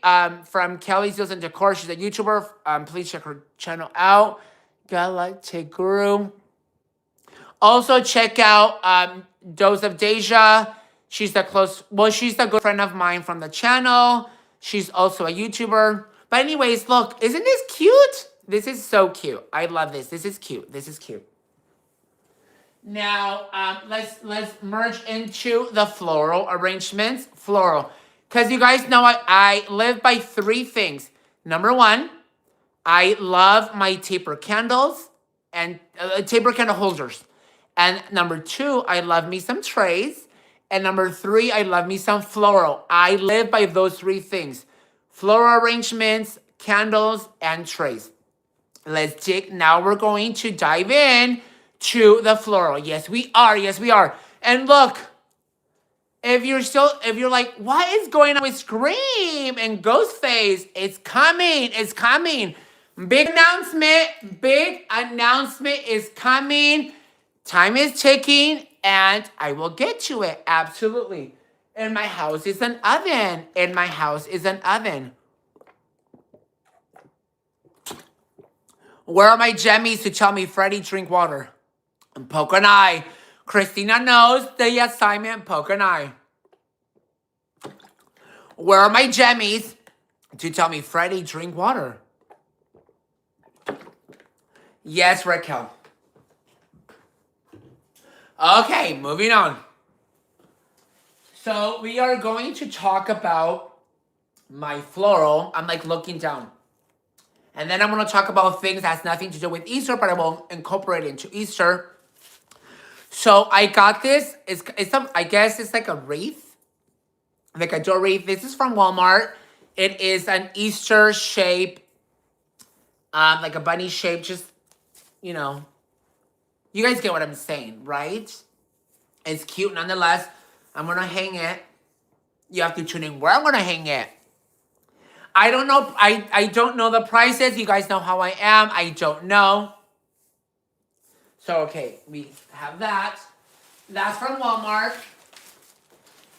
from Kelly's Deals and Decor. She's a YouTuber. Please check her channel out. Galactic Guru. Also check out Dose of Deja. She's the good friend of mine from the channel. She's also a YouTuber. But anyways, look, isn't this cute? This is so cute. I love this. This is cute. Now, let's merge into the floral arrangements. Floral, because you guys know I live by three things. Number one, I love my taper candles and taper candle holders. And number two, I love me some trays. And number three, I love me some floral. I live by those three things: floral arrangements, candles, and trays. Let's dig. Now we're going to dive in to the floral. Yes, we are. Yes, we are. And look, if you're like, what is going on with Scream and Ghostface? It's coming. It's coming. Big announcement. Big announcement is coming. Time is ticking, and I will get to it. Absolutely. And my house is an oven. And my house is an oven. Where are my jemmies to tell me, Freddy, drink water? And poke an eye. Christina knows the assignment. Poke an eye. Where are my jemmies to tell me, Freddy, drink water? Yes, Raquel. Okay, moving on. So we are going to talk about my floral. I'm like looking down. And then I'm going to talk about things that has nothing to do with Easter, but I will incorporate it into Easter. So I got this. I guess it's like a wreath. Like a door wreath. This is from Walmart. It is an Easter shape. Like a bunny shape. Just, you know. You guys get what I'm saying, right? It's cute nonetheless. I'm going to hang it. You have to tune in where I'm going to hang it. I don't know. I don't know the prices. You guys know how I am. I don't know. So, okay. We have that. That's from Walmart.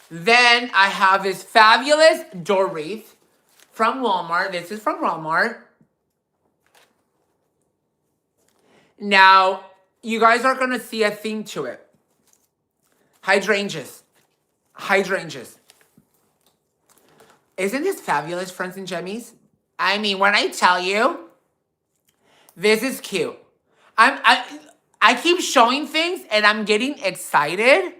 Then I have this fabulous door wreath from Walmart. This is from Walmart. Now, you guys are going to see a theme to it. Hydrangeas. Hydrangeas. Isn't this fabulous, friends and jemmies? I mean, when I tell you, this is cute. I keep showing things and I'm getting excited.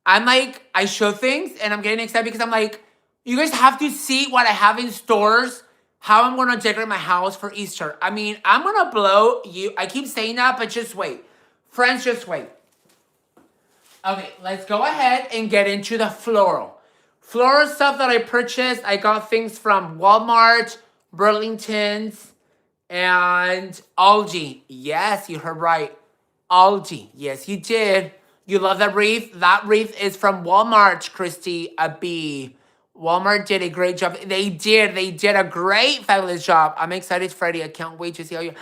I'm like, I show things and I'm getting excited because I'm like, you guys have to see what I have in stores, how I'm going to decorate my house for Easter. I mean, I'm going to blow you. I keep saying that, but just wait. Friends, just wait. Okay, let's go ahead and get into the floral. Floral stuff that I purchased, I got things from Walmart, Burlington's, and Aldi. Yes, you heard right. Aldi. Yes, you did. You love that wreath? That wreath is from Walmart, Christy B. Walmart did a great job. They did. They did a great, fabulous job. I'm excited, Freddy. I can't wait to see how you...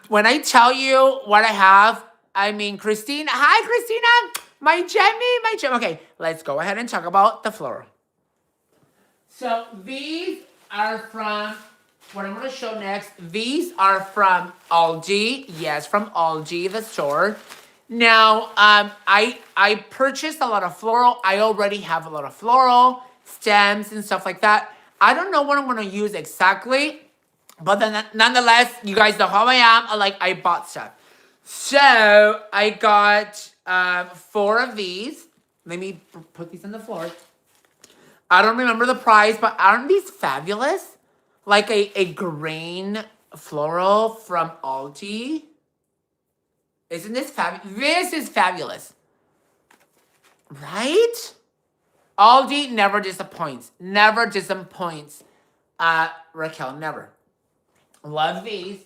When I tell you what I have, I mean, Christina. Hi, Christina. My Jemmy. Okay, let's go ahead and talk about the floral. So these are from, what I'm going to show next, these are from Aldi. Yes, from Aldi, the store. Now, I purchased a lot of floral. I already have a lot of floral, stems and stuff like that. I don't know what I'm going to use exactly, but then nonetheless, you guys know how I am. I bought stuff. So, I got 4 of these. Let me put these on the floor. I don't remember the price, but aren't these fabulous? Like a green floral from Aldi. Isn't this fabulous? This is fabulous. Right? Aldi never disappoints. Never disappoints. Raquel, never. Love these.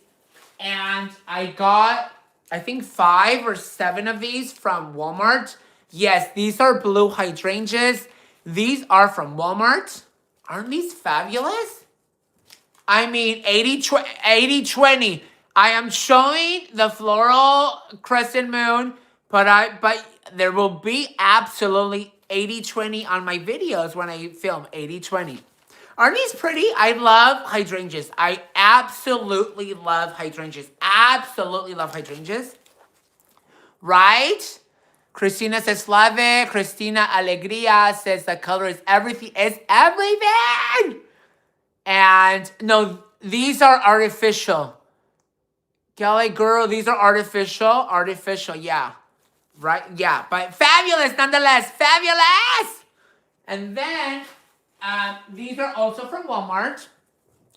And I got, I think 5 or 7 of these from Walmart. Yes, these are blue hydrangeas. These are from Walmart. Aren't these fabulous? I mean, 80-20. I am showing the floral crescent moon, but there will be absolutely 80-20 on my videos when I film 80-20. Aren't these pretty? I love hydrangeas. I absolutely love hydrangeas. Absolutely love hydrangeas. Right? Christina says, love it. Christina Alegria says the color is everything. It's everything. And no, these are artificial. Kelly girl, these are artificial, yeah. Right, yeah, but fabulous nonetheless, fabulous! And then, these are also from Walmart.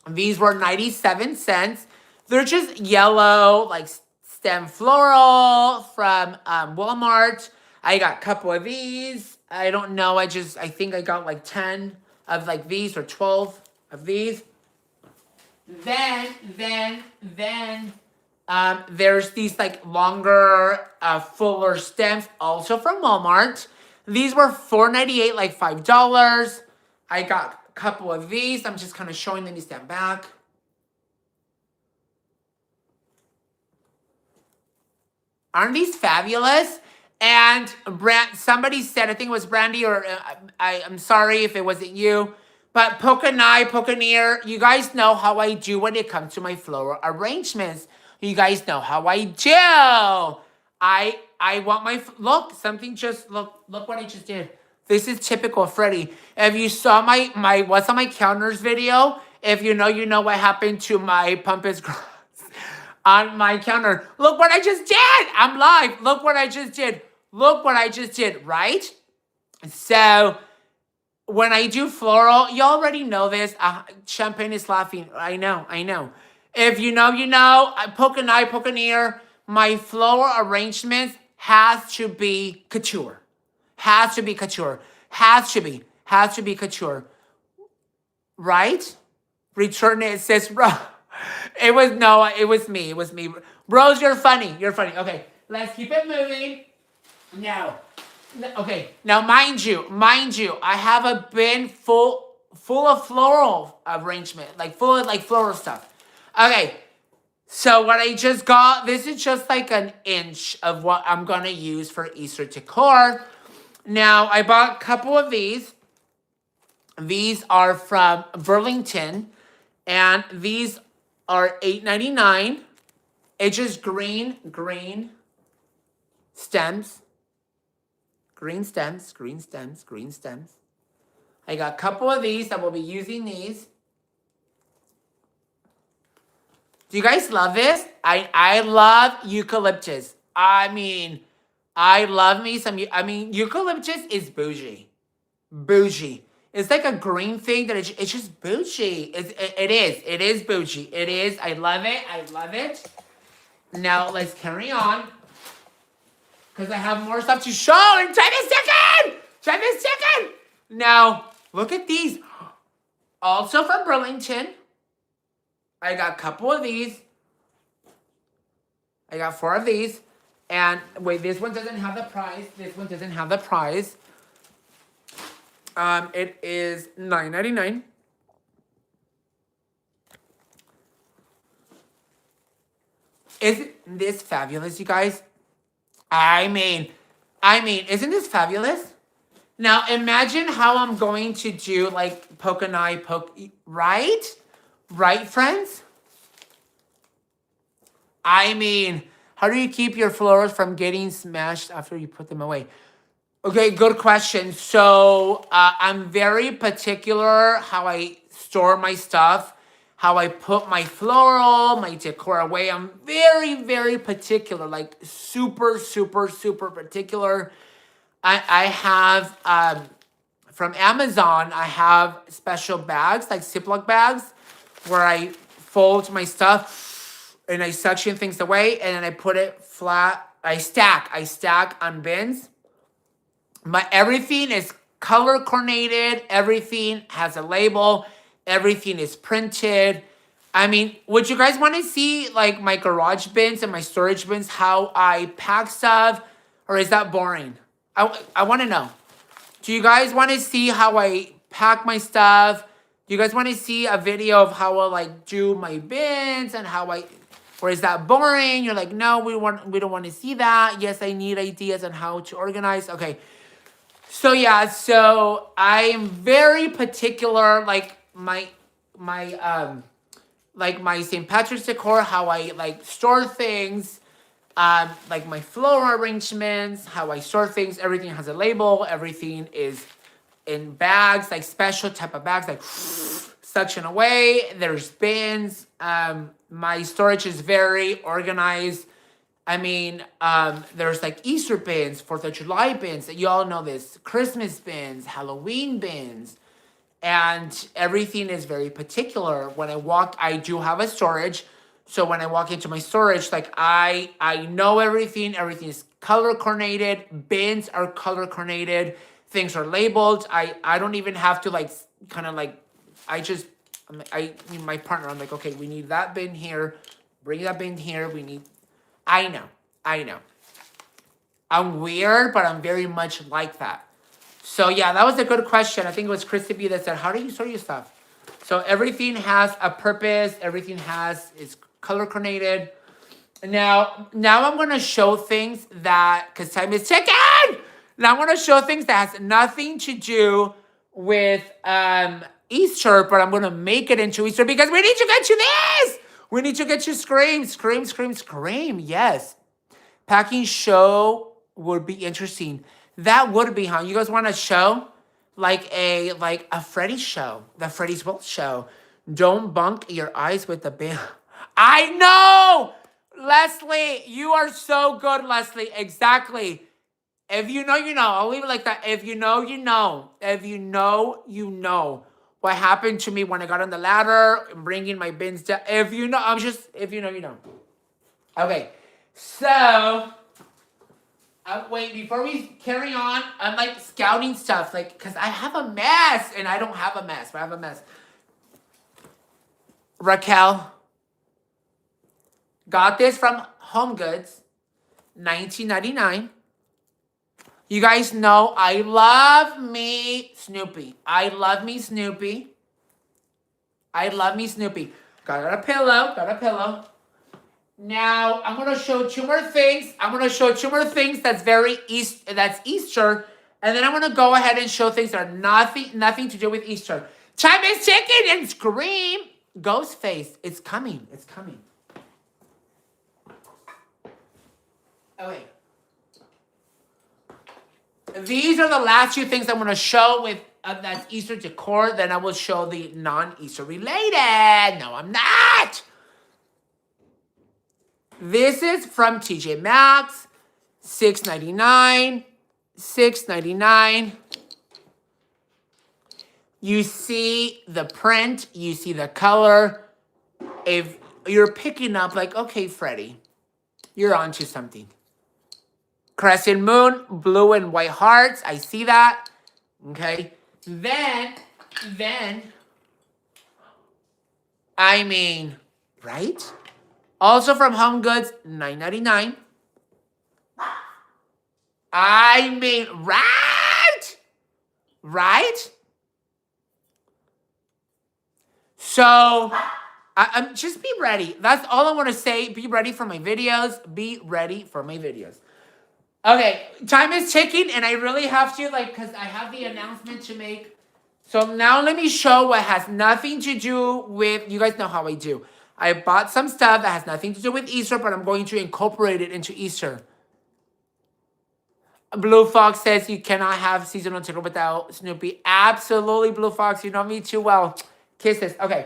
These were 97 cents. They're just yellow, like stem floral from Walmart. I got a couple of these. I don't know. I think I got like 10 of like these or 12 of these. Then, there's these like longer, fuller stems also from Walmart. These were $4.98, like $5. I got a couple of these. I'm just kind of showing them. You stand back. Aren't these fabulous? And somebody said, I think it was Brandy, or I'm sorry if it wasn't you, but Pokeneer, you guys know how I do when it comes to my floral arrangements. You guys know how I do. I want my, look what I just did. This is typical Freddy. If you saw my what's on my counters video, if you know what happened to my pumpkin grass on my counter. Look what I just did. I'm live. Look what I just did. Look what I just did, right? So when I do floral, you already know this. Champagne is laughing. I know. If you know, poke an eye, poke an ear. My floral arrangements has to be couture. Has to be couture. Right? Return it. It says, it was me. Rose, you're funny. Okay, let's keep it moving. Now, okay. Now, mind you, I have a bin full of floral arrangement, like full of like floral stuff. Okay, so what I just got, this is just like an inch of what I'm gonna use for Easter decor. Now, I bought a couple of these. These are from Burlington, and these are $8.99. It's just green stems. Green stems. I got a couple of these. I will be using these. Do you guys love this? I love eucalyptus. I love me some, eucalyptus is bougie. It's like a green thing that it's just bougie. It is bougie. It is. I love it. Now let's carry on, because I have more stuff to show in time a second. Now look at these. Also from Burlington. I got a couple of these. I got 4 of these. And wait, this one doesn't have the price. It is $9.99. Isn't this fabulous, you guys? I mean, isn't this fabulous? Now, imagine how I'm going to do, like, poke an eye, right? Right, friends? I mean, how do you keep your flowers from getting smashed after you put them away? Okay, good question. So, I'm very particular how I store my stuff, how I put my floral, my decor away. I'm very, very particular, like super particular. I have, from Amazon, I have special bags, like Ziploc bags, where I fold my stuff and I suction things away, and then I put it flat. I stack on bins. But everything is color coordinated. Everything has a label. Everything is printed. I mean, would you guys want to see like my garage bins and my storage bins, how I pack stuff? Or is that boring? I want to know. Do you guys want to see how I pack my stuff? Do you guys want to see a video of how I like do my bins and how or is that boring? You're like, no, we don't want to see that. Yes, I need ideas on how to organize. Okay. So yeah, so I am very particular, like my St. Patrick's decor, how I like store things, like my floral arrangements, how I store things. Everything has a label. Everything is in bags, like special type of bags, like suction away. There's bins. My storage is very organized. I mean, there's like Easter bins, 4th of July bins. You all know this. Christmas bins, Halloween bins. And everything is very particular. When I walk, I do have a storage. So when I walk into my storage, like I know everything. Everything is color coordinated. Bins are color coordinated. Things are labeled. I don't even have to like kind of like, I mean, my partner, I'm like, okay, we need that bin here. Bring that bin here. I know. I'm weird, but I'm very much like that. So yeah, that was a good question. I think it was Christy B that said, how do you sort your stuff? So everything has a purpose. Everything is color coordinated. Now I'm going to show things that, because time is ticking. Now I'm going to show things that has nothing to do with Easter, but I'm going to make it into Easter because we need to get you this. We need to get you Scream. Yes. Packing show would be interesting. That would be, huh? You guys want a show? Like a Freddy show. The Freddy's World show. Don't bunk your eyes with the bin. I know! Leslie, you are so good, Leslie. Exactly. If you know, you know. I'll leave it like that. If you know, you know. If you know, you know. What happened to me when I got on the ladder and bringing my bins down. If you know, if you know, you know. Okay. So, wait, before we carry on, I'm like scouting stuff. Like, because I have a mess and I don't have a mess, but I have a mess. Raquel. Got this from Home Goods. $19.99. You guys know I love me Snoopy. I love me Snoopy. Got a pillow. Now, I'm going to show two more things. That's that's Easter. And then I'm going to go ahead and show things that are nothing to do with Easter. Time is ticking and Scream. Ghostface. It's coming. Okay. These are the last two things I'm going to show with that's Easter decor. Then I will show the non-Easter related. No, I'm not. This is from TJ Maxx. $6.99. You see the print. You see the color. If you're picking up like, okay, Freddy, you're onto something. Crescent moon, blue and white hearts. I see that. Okay. Then, I mean, right? Also from Home Goods, $9.99. I mean, right? So, I'm just be ready. That's all I want to say. Be ready for my videos. Okay, time is ticking, and I really have to, because I have the announcement to make. So now let me show what has nothing to do with, you guys know how I do. I bought some stuff that has nothing to do with Easter, but I'm going to incorporate it into Easter. Blue Fox says you cannot have seasonal tickle without Snoopy. Absolutely, Blue Fox. You know me too well. Kisses. Okay.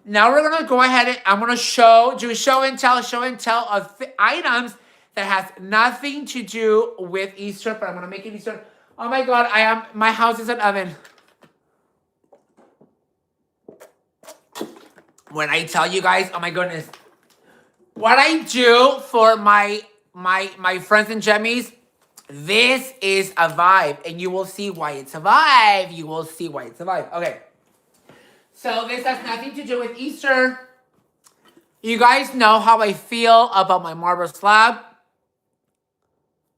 Now we're going to go ahead and I'm going to do show and tell of items that has nothing to do with Easter, but I'm going to make it Easter. Oh my God, my house is an oven. When I tell you guys, oh my goodness. What I do for my friends and jemmies, this is a vibe, and you will see why it's a vibe. Okay. So this has nothing to do with Easter. You guys know how I feel about my marble slab.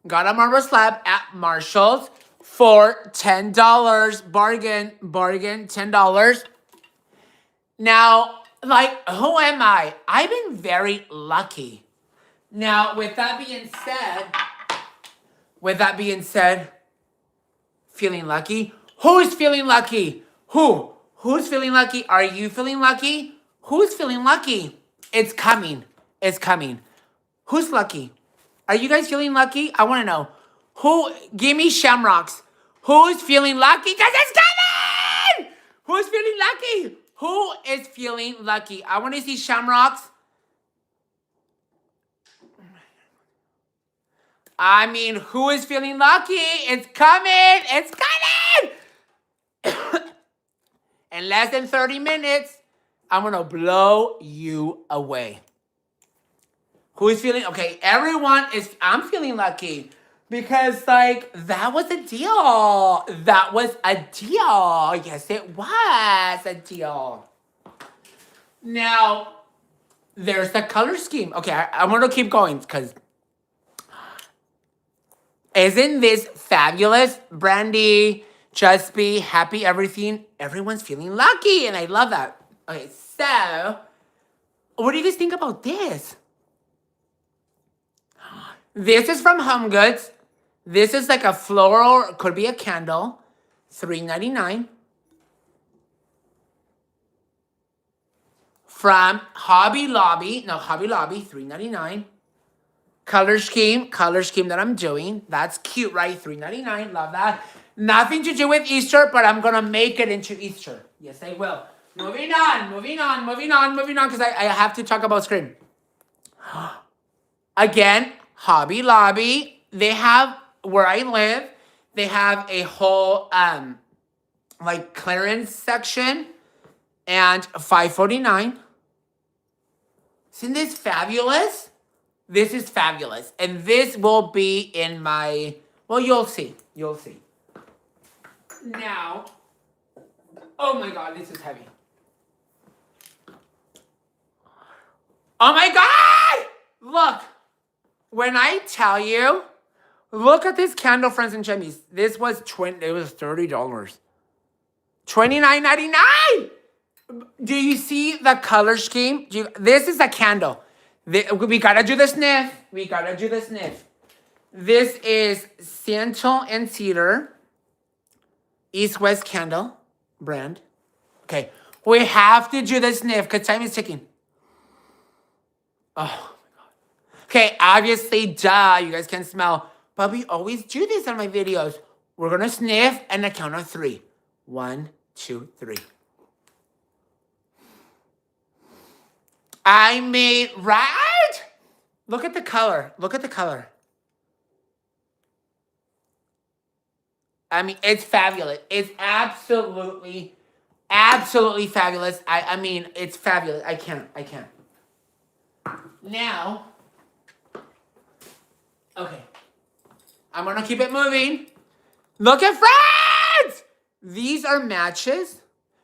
Got a marble slab at Marshall's for $10. Bargain, $10. Now, who am I? I've been very lucky. Now, with that being said, feeling lucky? Who's feeling lucky? Who's feeling lucky? Are you feeling lucky? Who's feeling lucky? It's coming. Who's lucky? Are you guys feeling lucky? I want to know. Give me shamrocks. Who's feeling lucky? Because it's coming! Who's feeling lucky? Who is feeling lucky? I want to see shamrocks. I mean, who is feeling lucky? It's coming. It's coming. In less than 30 minutes, I'm going to blow you away. Who is feeling? Okay, everyone is. I'm feeling lucky. Because, like, that was a deal. That was a deal. Yes, it was a deal. Now, there's the color scheme. Okay, I'm going to keep going because isn't this fabulous? Brandy, just be happy, everything. Everyone's feeling lucky, and I love that. Okay, so what do you guys think about this? This is from Home Goods. This is like a floral, could be a candle, $3.99. From Hobby Lobby, $3.99. Color scheme that I'm doing. That's cute, right? $3.99, love that. Nothing to do with Easter, but I'm gonna make it into Easter. Yes, I will. Moving on, because I have to talk about Scream. Again, Hobby Lobby. They have, where I live, they have a whole like clearance section and $5.49. Isn't this fabulous? This is fabulous. And this will be in my, well, you'll see. You'll see. Now, oh my God, this is heavy. Oh my God! Look, when I tell you, look at this candle, friends and chimneys. This was it was $30. $29.99. Do you see the color scheme? This is a candle. We gotta do the sniff. This is Santal and Cedar East-West Candle brand. Okay, we have to do the sniff because time is ticking. Oh my God. Okay, obviously, duh, you guys can smell. But we always do this on my videos. We're gonna sniff and a count of 3. 1, 2, 3. I mean, right? Look at the color. I mean, it's fabulous. It's absolutely fabulous. I mean, it's fabulous. I can't. Now, okay. I'm going to keep it moving. Look at friends! These are matches.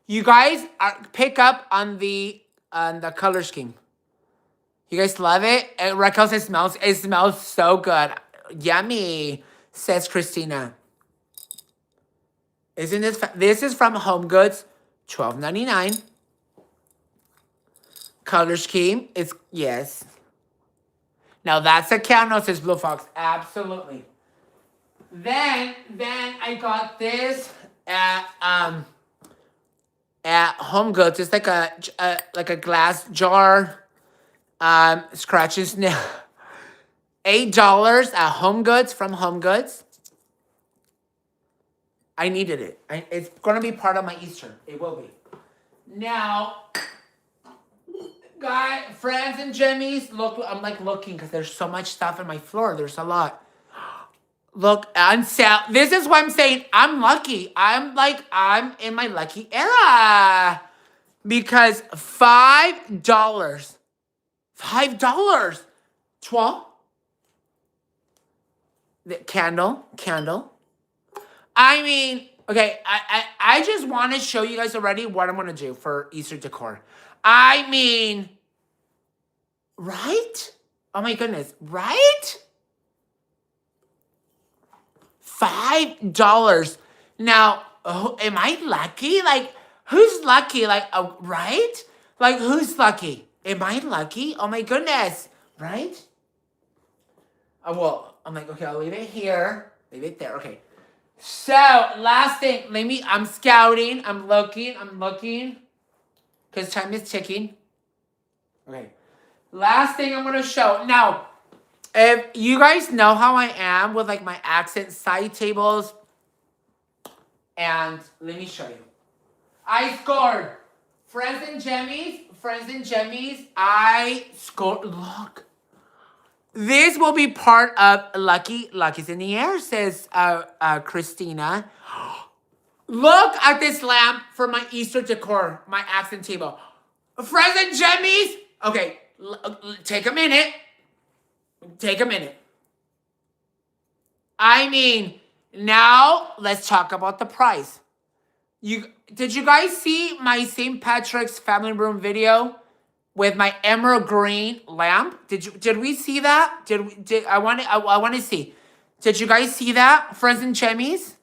You guys pick up on the color scheme. You guys love it? Raquel says it smells so good. Yummy, says Christina. Isn't this is from Home Goods, $12.99. Color scheme is, yes. Now that's a candle, says Blue Fox. Absolutely. Then I got this at Home Goods. It's like a glass jar. Scratches now. $8 at Home Goods from Home Goods. I needed it. It's gonna be part of my Easter. It will be. Now, guys, friends and Jimmys, look. I'm like looking because there's so much stuff on my floor. There's a lot. Look, on sale. This is what I'm saying. I'm lucky. I'm in my lucky era. Because $5. $5. 12. The candle. I mean, okay, I just want to show you guys already what I'm going to do for Easter decor. I mean, right? Oh my goodness, right? $5. Now, am I lucky? Like, who's lucky? Like, right? Like, who's lucky? Am I lucky? Oh my goodness, right? Well, I'm like, okay, I'll leave it here. Leave it there, okay. So, last thing, I'm scouting, I'm looking, because time is ticking. Okay, last thing I'm going to show. Now, if you guys know how I am with like my accent side tables, and let me show you. I scored. Friends and Jemmies, I scored, look. This will be part of Lucky's in the Air, says Christina. Look at this lamp for my Easter decor, my accent table. Friends and Jemmies. Okay, take a minute. Take a minute. I mean, now let's talk about the price. Did you guys see my St. Patrick's family room video with my emerald green lamp? Did we see that? I want to see. Did you guys see that, friends and Jemmies?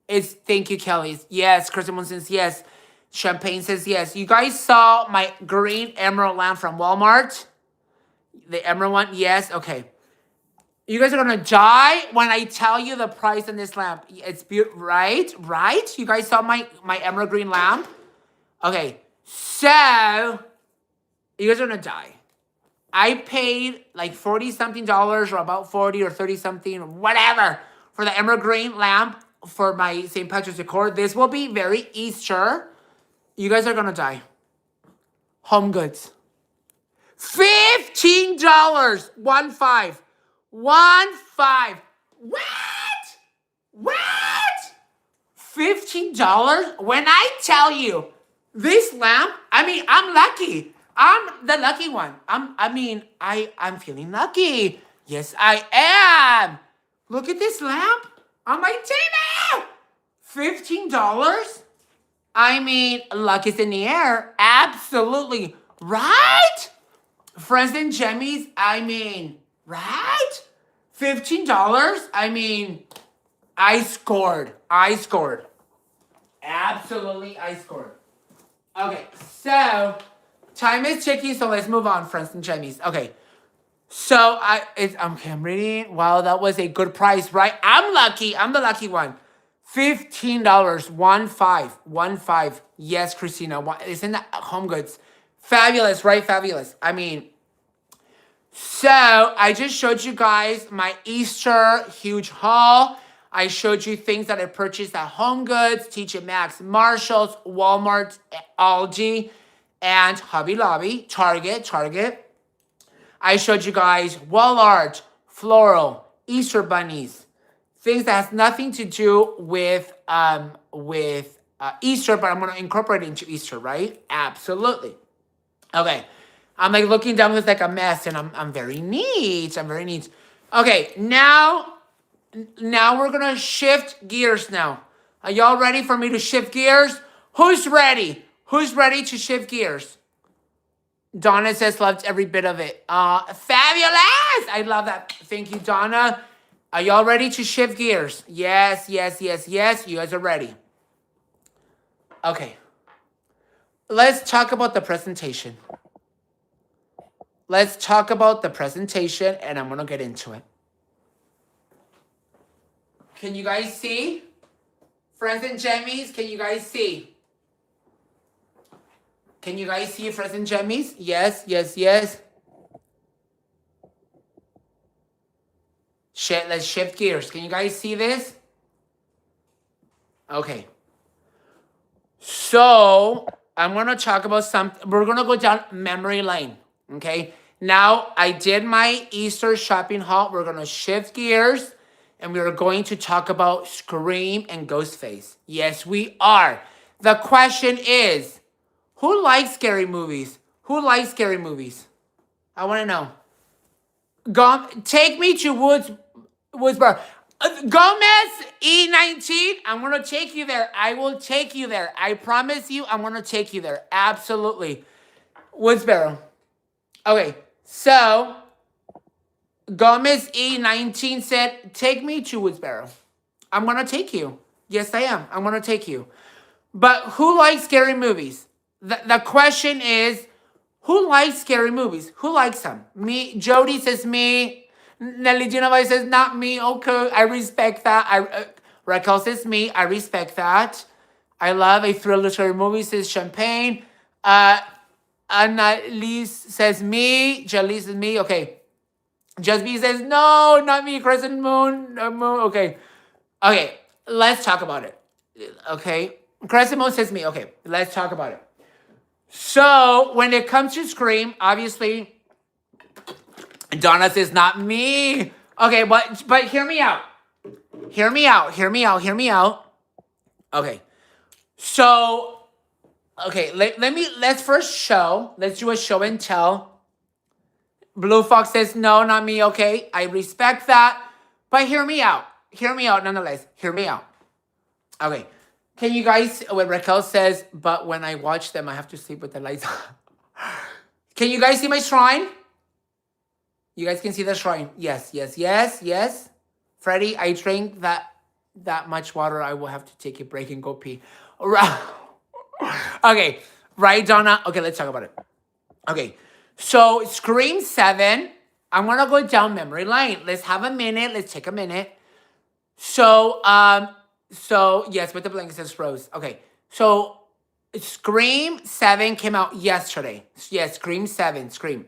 Thank you, Kelly's. Yes, Kristen says yes. Champagne says yes. You guys saw my green emerald lamp from Walmart? The emerald one? Yes. Okay. You guys are gonna die when I tell you the price on this lamp. It's beautiful, right? Right? You guys saw my emerald green lamp? Okay. So you guys are gonna die. I paid like $40-something or about 40 or 30-something, whatever, for the emerald green lamp for my St. Patrick's decor. This will be very Easter. You guys are gonna die. Home Goods. $15. 15. 15. What? $15? When I tell you this lamp, I mean, I'm lucky. I'm the lucky one. I'm feeling lucky. Yes, I am. Look at this lamp on my table. $15? I mean, luck is in the air. Absolutely. Right? Friends and Jemmies, I mean, right? $15? I mean, I scored. Absolutely, I scored. Okay, so time is ticking, so let's move on, friends and Jemmies. Okay, so I'm reading. Wow, that was a good price, right? I'm lucky. I'm the lucky one. $15. 15. Yes, Christina. Isn't that Home Goods? Fabulous, right? Fabulous. I mean, so I just showed you guys my Easter huge haul. I showed you things that I purchased at Home Goods, TJ Maxx, Marshalls, Walmart, Aldi, and Hobby Lobby, Target. I showed you guys wall art, floral, Easter bunnies, things that has nothing to do with Easter, but I'm going to incorporate it into Easter, right? Absolutely. Okay. I'm like looking down, it's like a mess, and I'm very neat. Okay, now we're going to shift gears now. Are y'all ready for me to shift gears? Who's ready? Who's ready to shift gears? Donna says loved every bit of it. Fabulous! I love that. Thank you, Donna. Are y'all ready to shift gears? Yes. You guys are ready. Okay. Let's talk about the presentation. And I'm going to get into it. Can you guys see? Friends and Jemmies, can you guys see? Can you guys see friends and Jemmies? Yes. Let's shift gears. Can you guys see this? Okay. So, I'm going to talk about something. We're going to go down memory lane. Okay. Now, I did my Easter shopping haul. We're going to shift gears. And we are going to talk about Scream and Ghostface. Yes, we are. The question is, who likes scary movies? I want to know. Take me to Woodsboro. Gomez E19, I'm going to take you there. I will take you there. I promise you, I'm going to take you there. Absolutely. Woodsboro. Okay, so Gomez E19 said, take me to Woodsboro. I'm going to take you. Yes, I am. I'm going to take you. But who likes scary movies? The question is, who likes scary movies? Who likes them? Me. Jody says me. Nelly Genova says not me. Okay, I respect that. Raquel says me. I respect that. I love a thriller scary movie, says Champagne. Annalise says me. Jalise says me. Okay. Just B says, no, not me. Crescent Moon. Okay. Okay. Let's talk about it. Okay. Crescent Moon says me. Okay. Let's talk about it. So, when it comes to Scream, obviously, Donna says, not me. Okay, but hear me out. Hear me out. Hear me out. Hear me out. Okay. So, okay, let's first show. Let's do a show and tell. Blue Fox says, no, not me. Okay, I respect that. But hear me out. Hear me out nonetheless. Hear me out. Okay. Can you guys, when Raquel says, but when I watch them, I have to sleep with the lights on. Can you guys see my shrine? You guys can see the shrine. Yes, yes, yes, yes. Freddy, I drank that much water. I will have to take a break and go pee. Okay, right, Donna? Okay, let's talk about it. Okay, so Scream 7. I'm going to go down memory lane. Let's have a minute. Let's take a minute. So yes, with the blanket says Rose. Okay, so Scream 7 came out yesterday. Yes, Scream 7, Scream.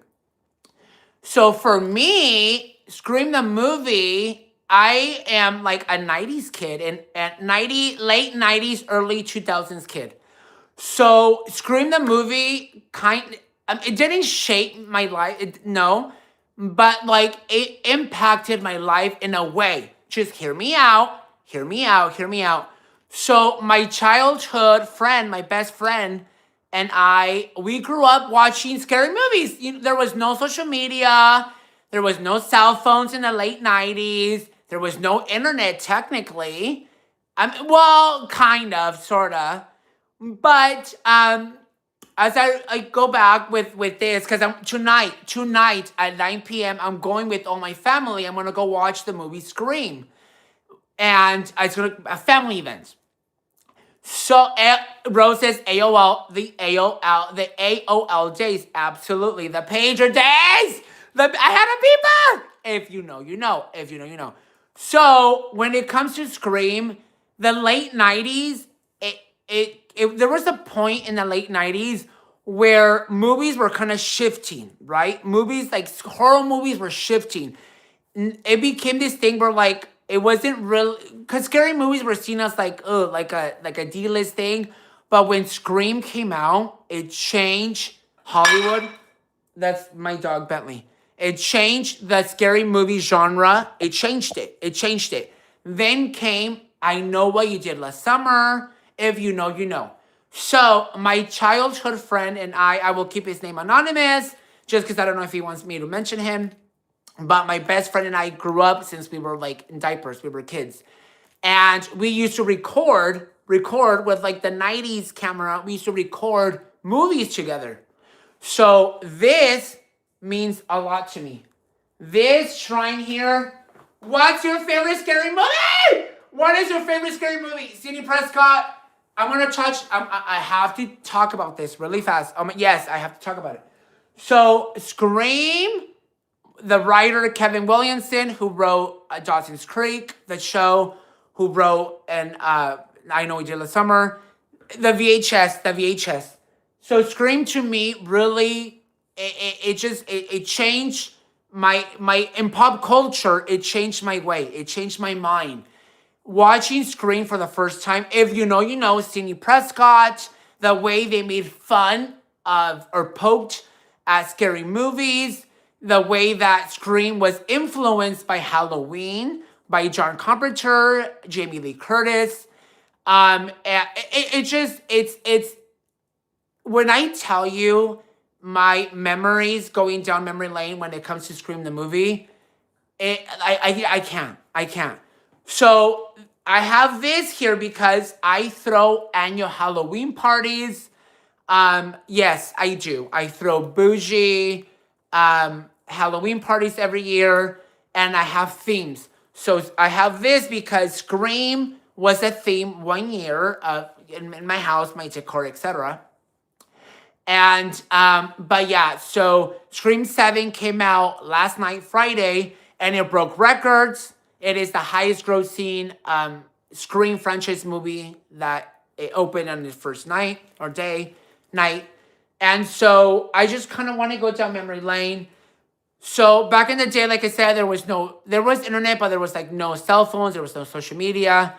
So for me, Scream the movie, I am like a 90s kid and late 90s, early 2000s kid. So Scream the movie it didn't shape my life, no, but like it impacted my life in a way. Just hear me out, hear me out, hear me out. So my childhood friend, my best friend, and we grew up watching scary movies. There was no social media. There was no cell phones in the late 90s. There was no internet, technically. Well, kind of, sort of. But as I go back with this, because tonight at 9 p.m., I'm going with all my family. I'm going to go watch the movie Scream. And it's going to be a family event. So Rose says AOL, the AOL days, absolutely. The pager days. I had a beeper. If you know, you know. If you know, you know. So when it comes to Scream, the late 90s, there was a point in the late 90s where movies were kind of shifting, right? Movies, like horror movies, were shifting. It became this thing where like it wasn't real, because scary movies were seen as like a D-list thing. But when Scream came out, it changed Hollywood. That's my dog Bentley. It changed the scary movie genre. It changed it. It changed it. Then came I Know What You Did Last Summer. If you know, you know. So my childhood friend and I will keep his name anonymous just because I don't know if he wants me to mention him. But my best friend and I grew up since we were like in diapers. We were kids. And we used to record with like the 90s camera. We used to record movies together. So this means a lot to me. This shrine here. What's your favorite scary movie? What is your favorite scary movie? Sidney Prescott. I'm going to touch. I have to talk about this really fast. Yes, I have to talk about it. So Scream, the writer Kevin Williamson, who wrote Dawson's Creek, the show, who wrote and I Know We Did Last Summer, the VHS. So Scream to me really, it changed my in pop culture. It changed my way. It changed my mind. Watching Scream for the first time, if you know, you know, Sidney Prescott, the way they made fun of or poked at scary movies, the way that Scream was influenced by Halloween, by John Carpenter, Jamie Lee Curtis. It's when I tell you my memories going down memory lane when it comes to Scream the movie, I can't. So I have this here because I throw annual Halloween parties. Yes, I do. I throw bougie Halloween parties every year, and I have themes. So I have this because Scream was a theme one year in my house, my decor, etc. And but yeah, so Scream 7 came out last night, Friday, and it broke records. It is the highest grossing Scream franchise movie that it opened on its first night. And so I just kind of want to go down memory lane. So back in the day, like I said, there was internet, but there was like no cell phones, there was no social media.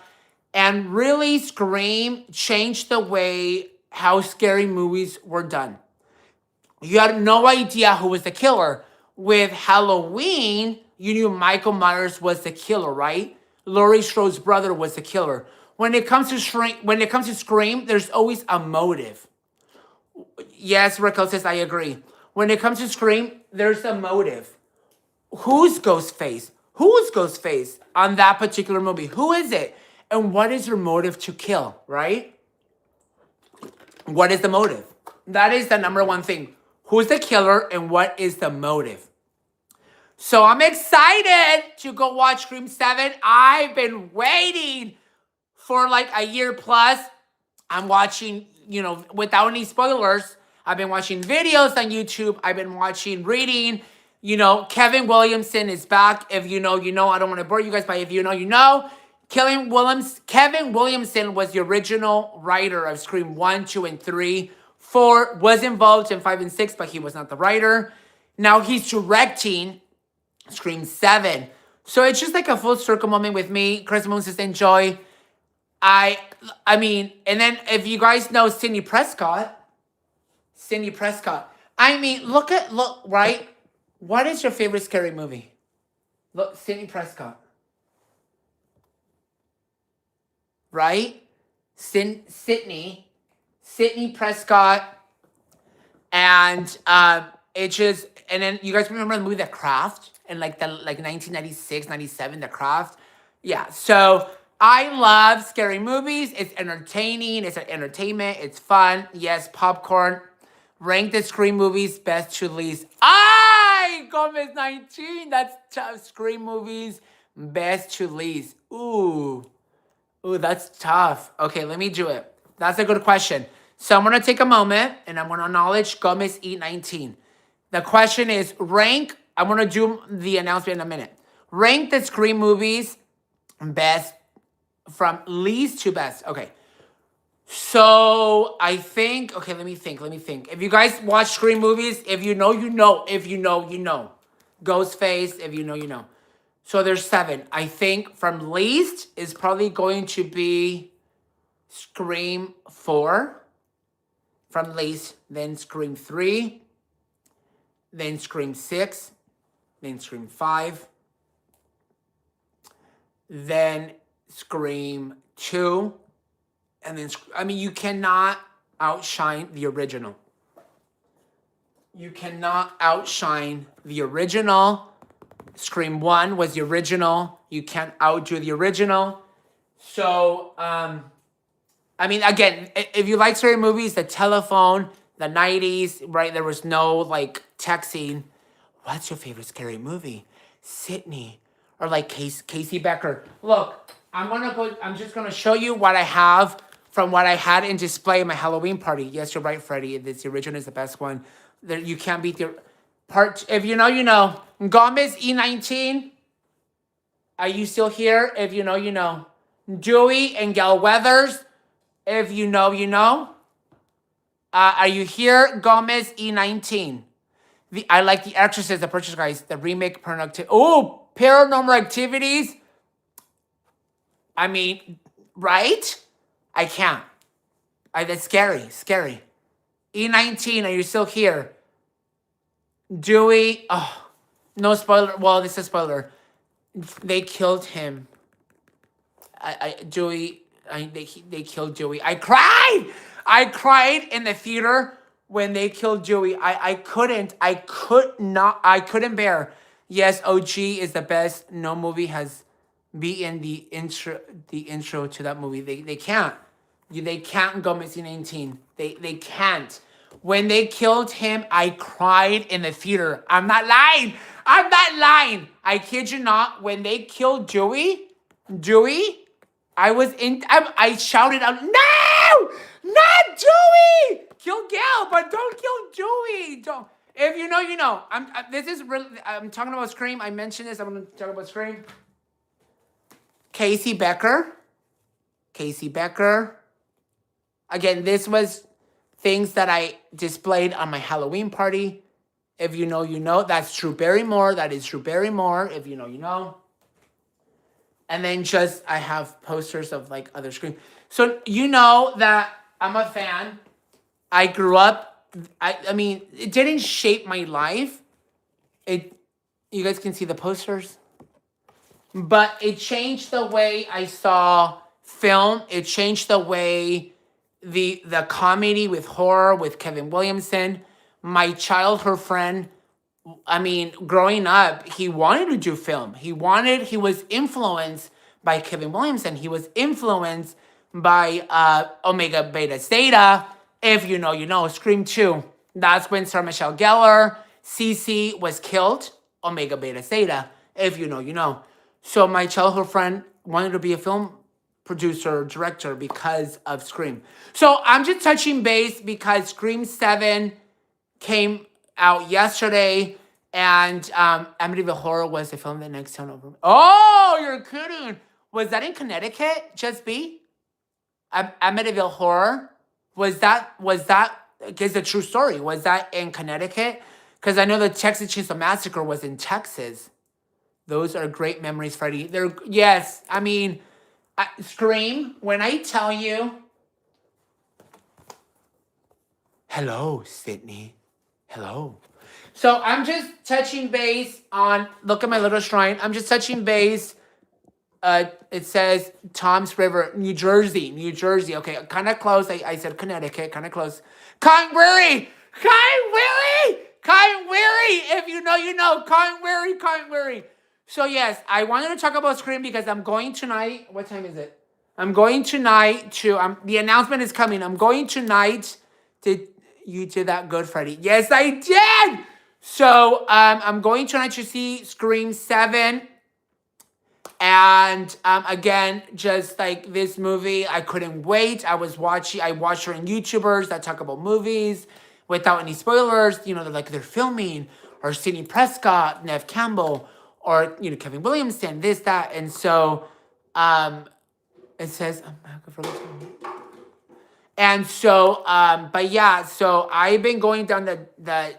And really, Scream changed the way how scary movies were done. You had no idea who was the killer. with Halloween, you knew Michael Myers was the killer, right? Laurie Strode's brother was the killer. When it comes to Scream, there's always a motive. Yes, Raquel says I agree. When it comes to Scream, there's a motive. Who's Ghostface? Who's Ghostface on that particular movie? Who is it? And what is your motive to kill, right? What is the motive? That is the number one thing. Who's the killer and what is the motive? So I'm excited to go watch Scream 7. I've been waiting for like a year plus. I'm watching, without any spoilers. I've been watching videos on YouTube. I've been reading. Kevin Williamson is back. If you know, you know. I don't want to bore you guys, but if you know, you know. Kevin Williamson was the original writer of Scream 1, 2, and 3. 4 was involved in 5 and 6, but he was not the writer. Now he's directing Scream 7. So it's just like a full circle moment with me. Chris Moon says enjoy. I mean, and then if you guys know Sidney Prescott. I mean, look, right? What is your favorite scary movie? Look, Sidney Prescott. Right? Sidney Prescott. And it just, and then you guys remember the movie The Craft? In like 1996, 97, The Craft? Yeah, so I love scary movies. It's entertaining. It's an entertainment. It's fun. Yes, popcorn. Rank the Scream movies best to least. Gomez 19. That's tough. Scream movies best to least. Ooh, that's tough. Okay, let me do it. That's a good question. So I'm going to take a moment and I'm going to acknowledge Gomez E19. The question is rank. I'm going to do the announcement in a minute. Rank the Scream movies best from least to best. Okay. So I think, okay, let me think. If you guys watch Scream movies, if you know, you know. If you know, you know. Ghostface, if you know, you know. So there's 7. I think from least is probably going to be Scream 4. From least, then Scream 3. Then Scream 6. Then Scream 5. Then Scream 2. And then, I mean, you cannot outshine the original. You cannot outshine the original. Scream 1 was the original. You can't outdo the original. So, I mean, again, if you like scary movies, The Telephone, the 90s, right? There was no, like, texting. What's your favorite scary movie? Sydney. Or, like, Casey Becker. Look, I'm just going to show you what I have from what I had in display in my Halloween party. Yes, you're right, Freddy. The original is the best one. You can't beat the part. If you know, you know. Gomez E19. Are you still here? If you know, you know. Dewey and Gal Weathers. If you know, you know. Are you here? Gomez E19. I like The Exorcist, The Purchase, guys. The remake, Paranormal Activities. I mean, right? I can't. That's scary. E19, are you still here? Dewey, no spoiler. Well, this is a spoiler. They killed him. They killed Dewey. I cried in the theater when they killed Dewey. I couldn't bear. Yes, OG is the best. No movie has beaten the intro to that movie. They can't. They can't go missing 19. They can't. When they killed him, I cried in the theater. I'm not lying. I kid you not. When they killed Dewey, I shouted out, no! Not Dewey! Kill Gal, but don't kill Dewey. Don't. If you know, you know. I'm talking about Scream. I mentioned this. I'm going to talk about Scream. Casey Becker. Again, this was things that I displayed on my Halloween party. If you know, you know. That's Drew Barrymore. That is Drew Barrymore. If you know, you know. And then I have posters of like other Scream. So you know that I'm a fan. I grew up. I mean, it didn't shape my life. it, you guys can see the posters, but it changed the way I saw film. It changed the way the comedy with horror with Kevin Williamson. My childhood friend, I mean, growing up, he wanted to do film. He was influenced by Kevin Williamson. He was influenced by Omega Beta Zeta. If you know, you know. Scream 2. That's when Sarah Michelle Gellar, Cece was killed. Omega Beta Zeta. If you know, you know. So my childhood friend wanted to be a film producer, director because of Scream. So I'm just touching base because Scream 7 came out yesterday, and Amityville Horror was the film that next town over. Oh, you're kidding. Was that in Connecticut, Just B? Amityville Horror? Was that, it's a true story. Was that in Connecticut? Because I know the Texas Chainsaw Massacre was in Texas. Those are great memories, Freddy. Yes, I mean, Scream, when I tell you, hello, Sydney. Hello. So I'm just touching base on, look at my little shrine. I'm just touching base. It says Tom's River, New Jersey. Okay, kind of close. I said Connecticut, kind of close. Conwary. If you know, you know. Conwary. So yes, I wanted to talk about Scream because I'm going tonight. What time is it? I'm going tonight to, the announcement is coming. I'm going tonight to, you did that good, Freddy. Yes, I did. So I'm going tonight to see Scream 7. And again, just like this movie, I couldn't wait. I watched certain YouTubers that talk about movies without any spoilers. You know, they're filming, or Sidney Prescott, Nev Campbell, or, you know, Kevin Williamson, this, that. And so it says, and so, but yeah, so I've been going down the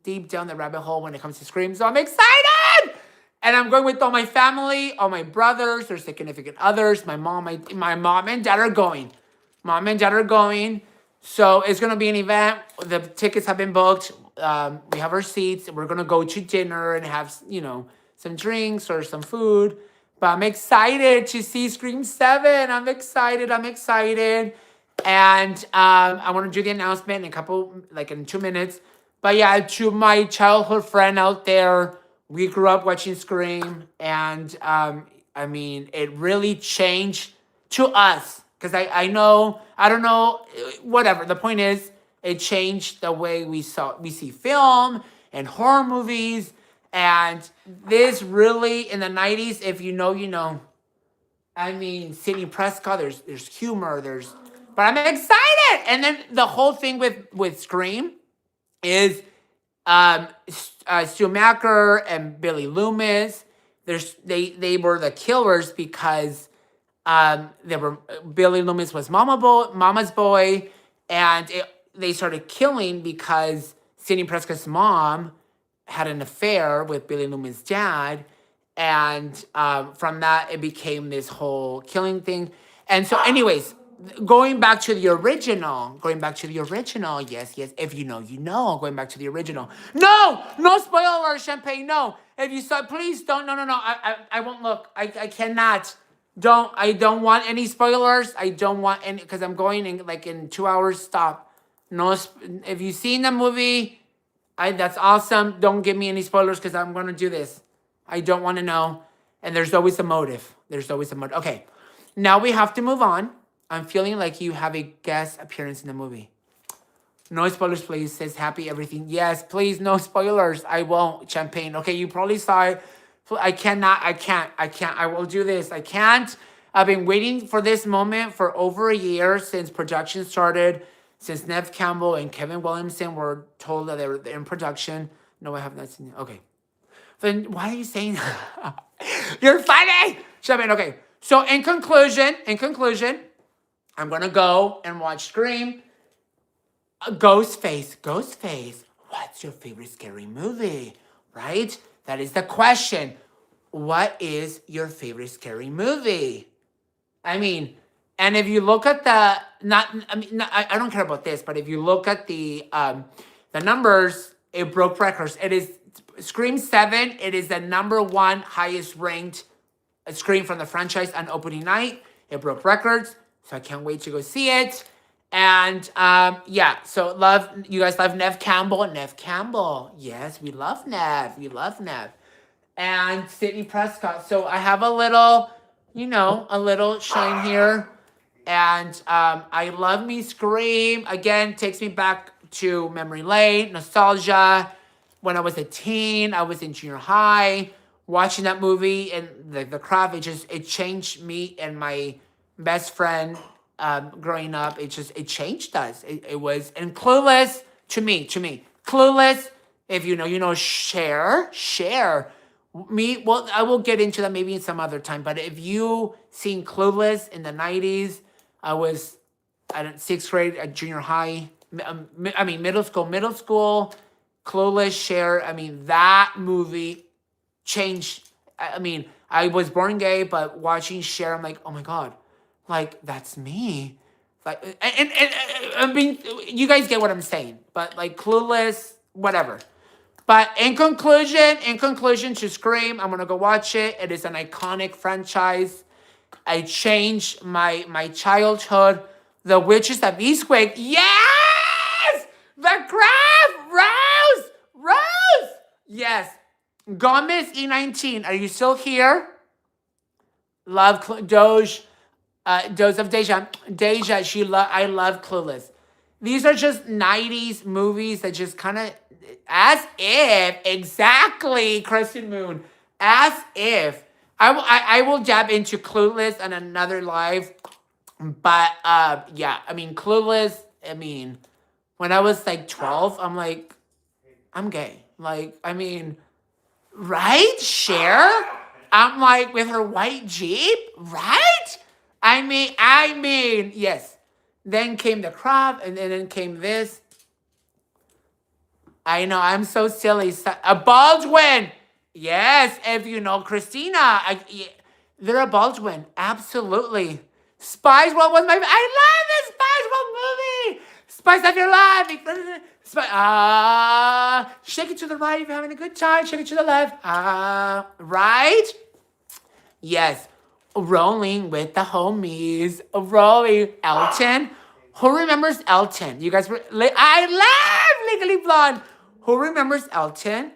deep down the rabbit hole when it comes to Scream. So I'm excited! And I'm going with all my family, all my brothers, their significant others, my mom and dad are going. So it's going to be an event. The tickets have been booked. We have our seats. We're going to go to dinner and have, you know, some drinks or some food. But I'm excited to see Scream 7. I'm excited. And I want to do the announcement in 2 minutes. But yeah, to my childhood friend out there, we grew up watching Scream. And I mean, it really changed to us. Because I don't know, whatever. The point is, it changed the way we see film and horror movies. And this really, in the 90s, if you know, you know. I mean, Sidney Prescott, there's humor, but I'm excited. And then the whole thing with Scream is Stu Macker and Billy Loomis. They were the killers because Billy Loomis was Mama's boy, and they started killing because Sidney Prescott's mom had an affair with Billy Loomis' dad, and from that it became this whole killing thing. And so, anyways, going back to the original, yes, if you know, you know, going back to the original. No spoiler, Champagne, no. If you saw, please don't, no, I won't look. I cannot. I don't want any spoilers. I don't want any, because I'm going in 2 hours, stop. No, if you've seen the movie, that's awesome. Don't give me any spoilers because I'm going to do this. I don't want to know. And there's always a motive. Okay, now we have to move on. I'm feeling like you have a guest appearance in the movie. No spoilers, please. Says happy everything. Yes, please, no spoilers. I won't. Champagne. Okay, you probably saw it. I can't. I will do this. I can't. I've been waiting for this moment for over a year since production started, since Nev Campbell and Kevin Williamson were told that they were in production. No, I have not seen it. Okay. Then why are you saying that? You're funny! Champagne. Okay. So in conclusion, I'm going to go and watch Scream. Ghostface. What's your favorite scary movie? Right? That is the question. What is your favorite scary movie? I mean, and if you look at I don't care about this, but if you look at the numbers, it broke records. It is Scream 7, it is the number one highest ranked Scream from the franchise on opening night. It broke records, so I can't wait to go see it. And yeah, so you guys love Nev Campbell. Nev Campbell. Yes, we love Nev. We love Nev. And Sidney Prescott. So I have a little, a little shine here. And I love me Scream. Again, takes me back to memory lane, nostalgia. When I was a teen, I was in junior high, watching that movie and the craft. It changed me and my best friend growing up. It changed us. It was, and Clueless to me, Clueless. If you know, Cher. Well, I will get into that maybe in some other time. But if you seen Clueless in the 90s, I was sixth grade at junior high. Middle school. Clueless, Cher. That movie changed. I was born gay, but watching Cher, I'm like, oh my God, like that's me. Like, and you guys get what I'm saying. But like Clueless, whatever. But in conclusion to Scream, I'm gonna go watch it. It is an iconic franchise. I changed my childhood. The Witches of Eastwick. Yes! The Craft! Rose! Yes. Gomez E19. Are you still here? Love Doge of Deja. I love Clueless. These are just 90s movies that just kind of, as if, exactly, Kristen Moon, as if. I will dab into Clueless on another live. But, yeah, Clueless, when I was like 12, I'm like, I'm gay. Like, right? Cher? I'm like, with her white Jeep? Right? Yes. Then came the crop, and then came this. I know, I'm so silly. A Baldwin! Yes, if you know Christina. They're a Baldwin. Absolutely. Spice World was I love this Spice World movie! Spice Up Your Life! Shake it to the right if you're having a good time. Shake it to the left. Right? Yes. Rolling with the homies. Rolling. Elton. Who remembers Elton? You guys I love Legally Blonde. Who remembers Elton?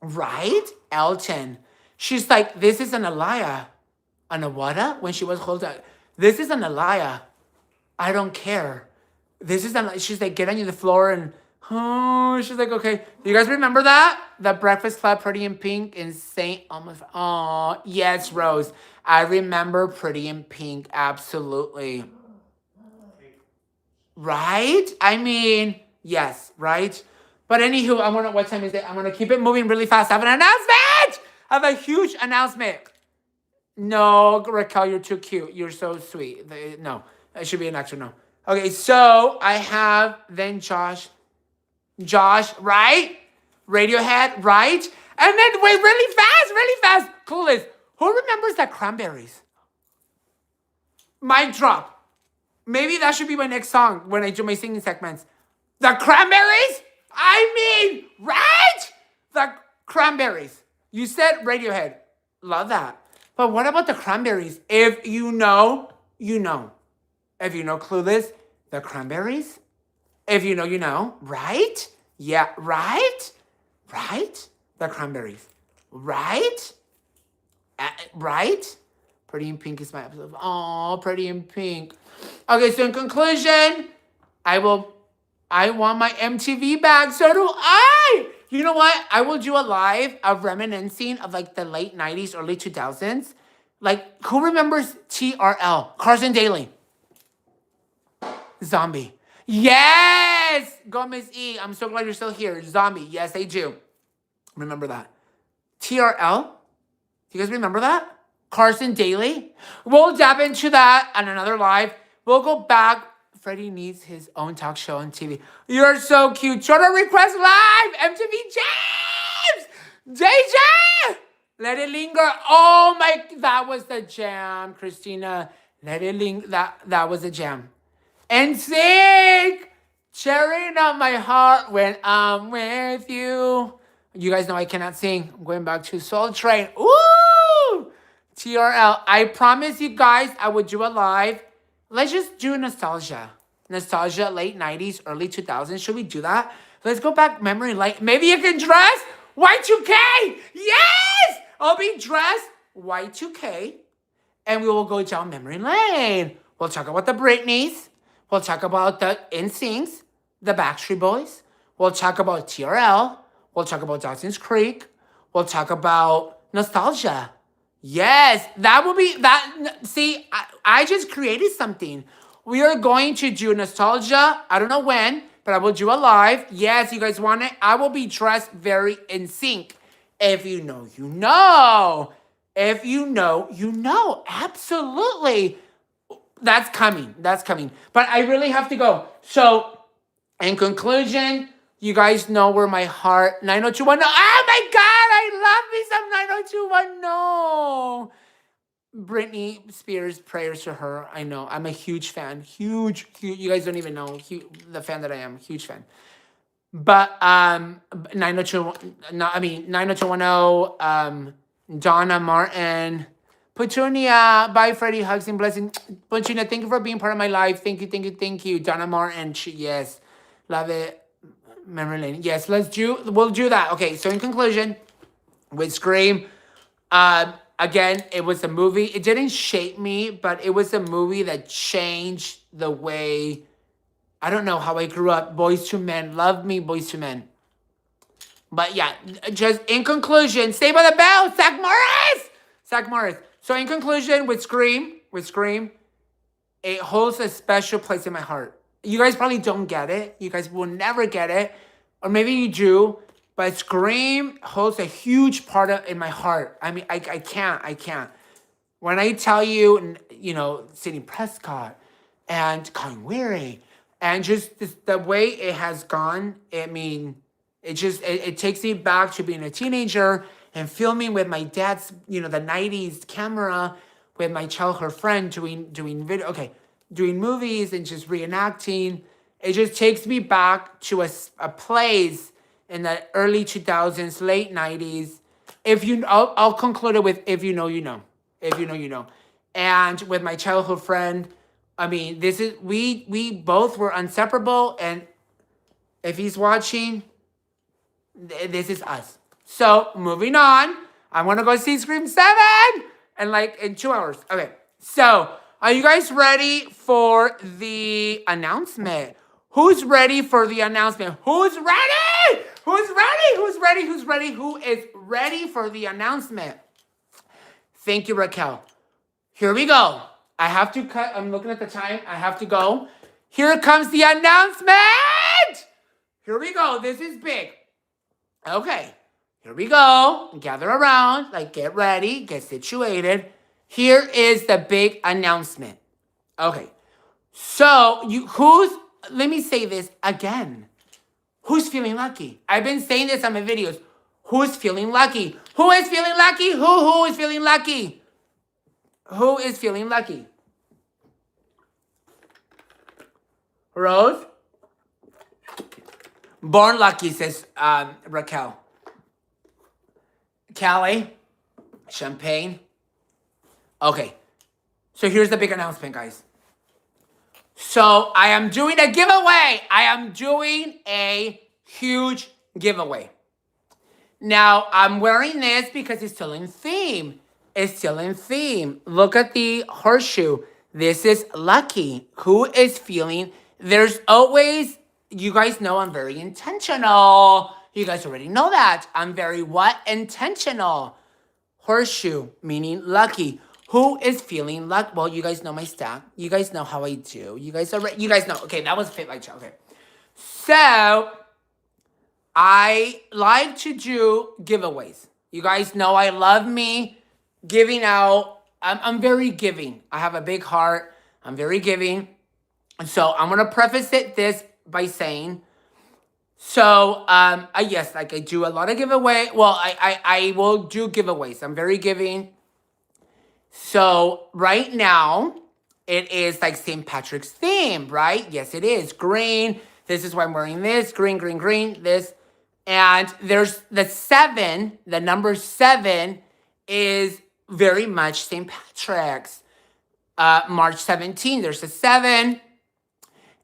Right? Elton. She's like, this is an Aliyah. An Awada? When she was holding. This is an Aliyah. I don't care. She's like, get on the floor and, she's like, okay. Do you guys remember that? The Breakfast Club, Pretty in Pink, insane. Oh, yes, Rose. I remember Pretty in Pink, absolutely. Right? Yes, right? But anywho, what time is it? I'm going to keep it moving really fast. I have an announcement! I have a huge announcement. No, Raquel, you're too cute. You're so sweet. No, it should be an extra no. Okay, so I have then Josh, right? Radiohead, right? And then wait, really fast. Clueless. Who remembers the Cranberries? Mic drop. Maybe that should be my next song when I do my singing segments. The Cranberries? Right? The Cranberries. You said Radiohead. Love that. But what about the Cranberries? If you know, you know. If you know Clueless, the Cranberries. If you know, you know. Right? Yeah, right? Right? The Cranberries. Right? Right? Pretty in Pink is my episode. Oh, Pretty in Pink. Okay, so in conclusion, I want my MTV back. So do I. You know what? I will do a live of reminiscing of like the late 90s, early 2000s. Like, who remembers TRL? Carson Daly. Zombie. Yes! Gomez E. I'm so glad you're still here. Zombie. Yes, I do. Remember that. TRL. Do you guys remember that? Carson Daly. We'll dab into that on another live. We'll go back. Freddy needs his own talk show on TV. You're so cute. Shoulder Request Live. MTV Jams. DJ. Let It Linger. Oh my, that was the jam, Christina. Let It Linger. That was a jam. NSYNC. Cherry on my heart when I'm with you. You guys know I cannot sing. I'm going back to Soul Train. Ooh! TRL. I promise you guys I would do a live. Let's just do nostalgia. Nostalgia, late 90s, early 2000s. Should we do that? Let's go back memory lane. Maybe you can dress Y2K. Yes! I'll be dressed Y2K. And we will go down memory lane. We'll talk about the Britneys. We'll talk about the NSYNCs, the Backstreet Boys. We'll talk about TRL. We'll talk about Dawson's Creek. We'll talk about nostalgia. Yes, that will be that. See, I just created something. We are going to do nostalgia. I don't know when, but I will do a live. Yes, you guys want it? I will be dressed very in sync. If you know, you know. If you know, you know. Absolutely. That's coming. That's coming. But I really have to go. So, in conclusion, you guys know where my heart 90210. Oh my God, I love me some 90210. Britney Spears, prayers to her. I know. I'm a huge fan. Huge. You guys don't even know the fan that I am. Huge fan. But 90210, Donna Martin, Petunia, bye Freddy, hugs and blessings. Petunia, thank you for being part of my life. Thank you, thank you, thank you. Donna Martin, yes, love it. Memory lane, yes, we'll do that. Okay, so in conclusion, with Scream, again, it was a movie. It didn't shape me, but it was a movie that changed the way, I don't know how I grew up. Boys to Men, love me, Boys to Men. But yeah, just in conclusion, Stay by the Bell, Zach Morris. So in conclusion, with Scream, it holds a special place in my heart. You guys probably don't get it. You guys will never get it. Or maybe you do. But Scream holds a huge part in my heart. I mean, I can't. When I tell you, Sidney Prescott and Colin Weary, and just the way it has gone, I mean, it takes me back to being a teenager and filming with my dad's, the 90s camera with my childhood friend doing movies and just reenacting. It just takes me back to a place in the early 2000s, late 90s. I'll conclude it with if you know, you know. If you know, you know. And with my childhood friend, I mean, we both were inseparable, and if he's watching, this is us. So, moving on. I want to go see Scream 7 in 2 hours. Okay. So, are you guys ready for the announcement? Who's ready for the announcement? Who's ready? Who's ready? Who's ready? Who's ready? Who is ready for the announcement? Thank you, Raquel. Here we go. I have to cut. I'm looking at the time. I have to go. Here comes the announcement. Here we go. This is big. Okay. Here we go. Gather around. Get ready. Get situated. Here is the big announcement. Okay. So, let me say this again. Who's feeling lucky? I've been saying this on my videos. Who's feeling lucky? Who is feeling lucky? Who is feeling lucky? Who is feeling lucky? Rose? Born lucky, says Raquel. Callie? Champagne? Okay. So here's the big announcement, guys. So I am doing a giveaway. I am doing a huge giveaway. Now, I'm wearing this because it's still in theme. It's still in theme. Look at the horseshoe. This is lucky. Who is feeling? There's always, you guys know I'm very intentional. You guys already know that. I'm very what? Intentional. Horseshoe, meaning lucky. Who is feeling lucky? Well, you guys know my stack. You guys know how I do. You guys know. Okay, that was fit like child. Okay. So, I like to do giveaways. You guys know I love me giving out. I'm very giving. I have a big heart. I'm very giving. So I'm going to preface this by saying, yes, I do a lot of giveaway. Well, I will do giveaways. I'm very giving. So right now, it is St. Patrick's theme, right? Yes, it is. Green. This is why I'm wearing this. Green, this. And there's the 7, the number 7 is very much St. Patrick's. March 17, there's a 7.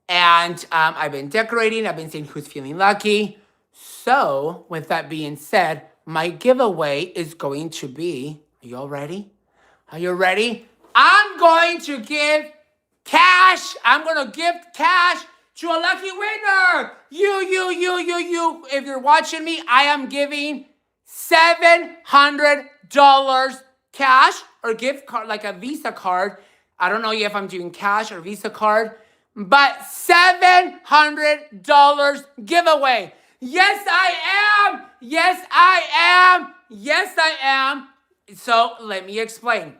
And I've been decorating. I've been saying who's feeling lucky. So with that being said, my giveaway is going to be, are you all ready? Are you ready? I'm going to give cash. I'm going to give cash to a lucky winner. You. If you're watching me, I am giving $700 cash or gift card, like a Visa card. I don't know if I'm doing cash or Visa card, but $700 giveaway. Yes, I am. Yes, I am. Yes, I am. So let me explain.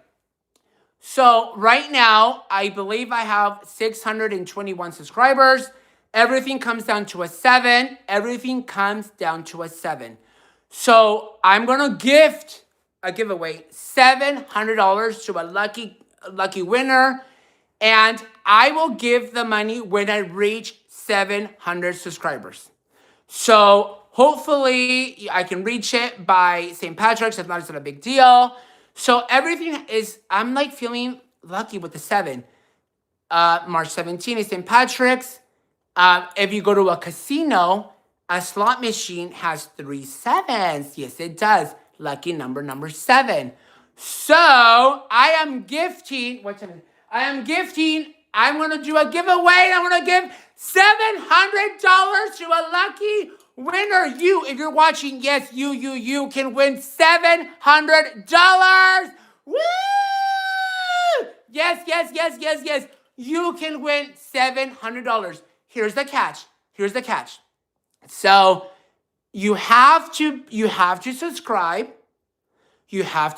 So right now, I believe I have 621 subscribers. Everything comes down to a 7. Everything comes down to a 7. So I'm going to gift a giveaway $700 to a lucky winner. And I will give the money when I reach 700 subscribers. So hopefully I can reach it by St. Patrick's. If not, it's not a big deal. So everything is, I'm like feeling lucky with the 7. March 17 is St. Patrick's. If you go to a casino, a slot machine has 3 7s. Yes, it does. Lucky number 7. So I am gifting, I'm going to do a giveaway. I'm going to give $700 to a lucky winner. You, if you're watching, yes, you can win $700. Woo! Yes. You can win $700. Here's the catch. So you have to subscribe. You have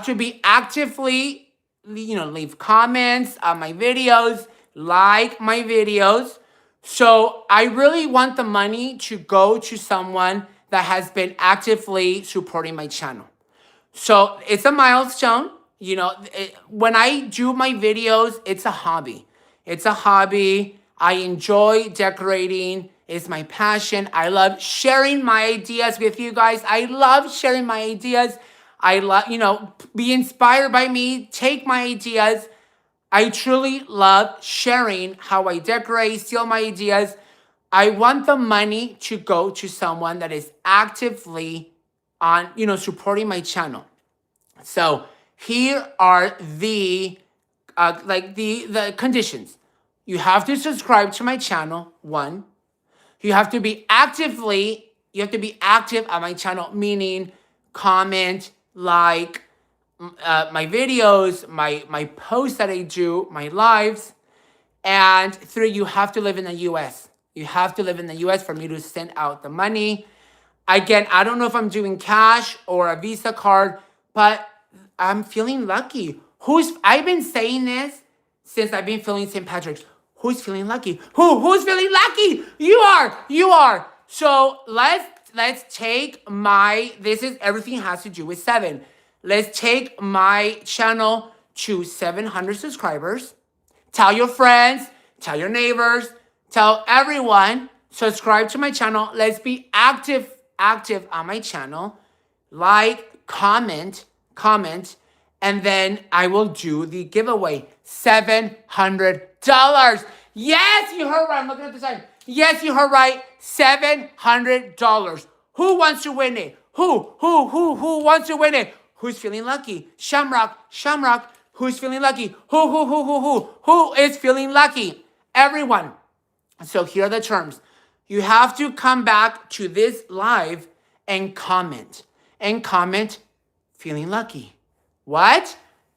to be actively, leave comments on my videos, like my videos. So I really want the money to go to someone that has been actively supporting my channel. So it's a milestone. When I do my videos, it's a hobby. I enjoy decorating. It's my passion. I love sharing my ideas with you guys. I love sharing my ideas. I love, be inspired by me. Take my ideas. I truly love sharing how I decorate, steal my ideas. I want the money to go to someone that is actively supporting my channel. So here are the conditions. You have to subscribe to my channel, 1. You have to be active on my channel, meaning comment, like my videos, my posts that I do, my lives. And 3, you have to live in the U.S. You have to live in the U.S. for me to send out the money. Again, I don't know if I'm doing cash or a Visa card, but I'm feeling lucky. I've been saying this since I've been feeling St. Patrick's. Who's feeling lucky? Who's feeling lucky? You are. So let's take everything has to do with 7. Let's take my channel to 700 subscribers. Tell your friends, tell your neighbors, tell everyone, subscribe to my channel. Let's be active on my channel. Like, comment, and then I will do the giveaway. $700. Yes, you heard right. I'm looking at the sign. Yes, you heard right. $700. Who wants to win it? Who wants to win it? Who's feeling lucky? Shamrock. Who's feeling lucky? Who is feeling lucky? Everyone. So here are the terms. You have to come back to this live and comment. Feeling lucky. What?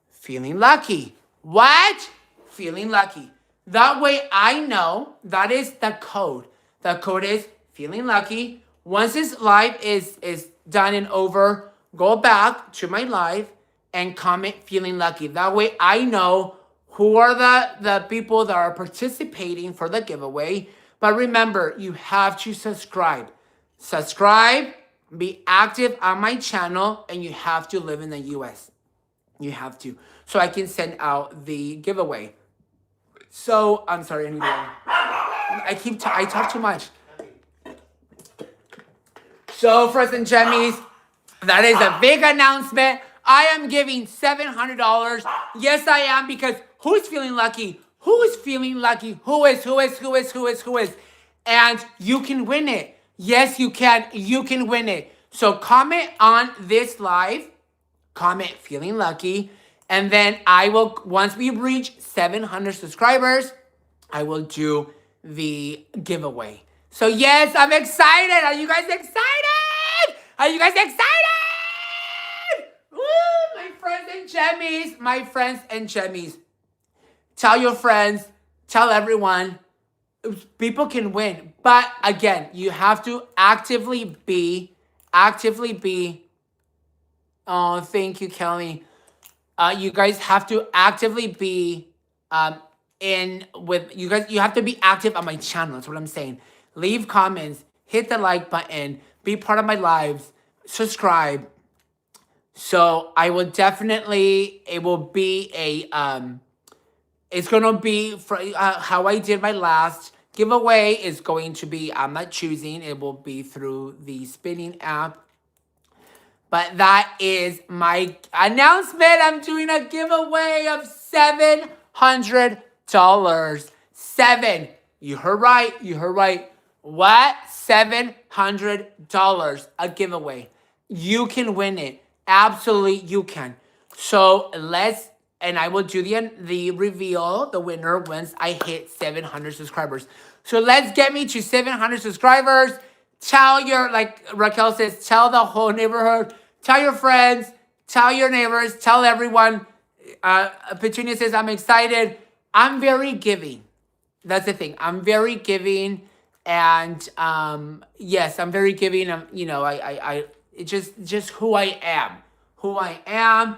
Feeling lucky. What? Feeling lucky. That way I know that is the code. The code is feeling lucky. Once this live is done and over, go back to my live and comment feeling lucky. That way I know who are the people that are participating for the giveaway. But remember, you have to subscribe. Be active on my channel, and you have to live in the U.S. You have to. So I can send out the giveaway. So, I'm sorry, I talk too much. So, friends and Jemmies, that is a big announcement. I am giving $700. Yes, I am, because who's feeling lucky? Who's feeling lucky? Who is? And you can win it. Yes, you can. You can win it. So comment on this live. Comment feeling lucky. And then I will, once we reach 700 subscribers, I will do the giveaway. So yes, I'm excited. Are you guys excited? Are you guys excited? Woo, my friends and Jemmies. My friends and Jemmies. Tell your friends. Tell everyone. People can win. But again, you have to actively be. Oh, thank you, Kelly. You guys have to actively be in with you guys. You have to be active on my channel. That's what I'm saying. Leave comments, hit the like button, be part of my lives, subscribe. So I will definitely. It will be a It's gonna be for how I did my last giveaway. Is going to be. I'm not choosing. It will be through the spinning app. But that is my announcement. I'm doing a giveaway of $700. You heard right. You heard right. What? $700. A giveaway. You can win it. Absolutely, you can. So and I will do the reveal, the winner, once I hit 700 subscribers. So let's get me to 700 subscribers. Tell your, like Raquel says, tell the whole neighborhood. Tell your friends, tell your neighbors, tell everyone. Petunia says, I'm excited. I'm very giving. That's the thing. I'm very giving. And yes, I'm very giving. It's just who I am. Who I am.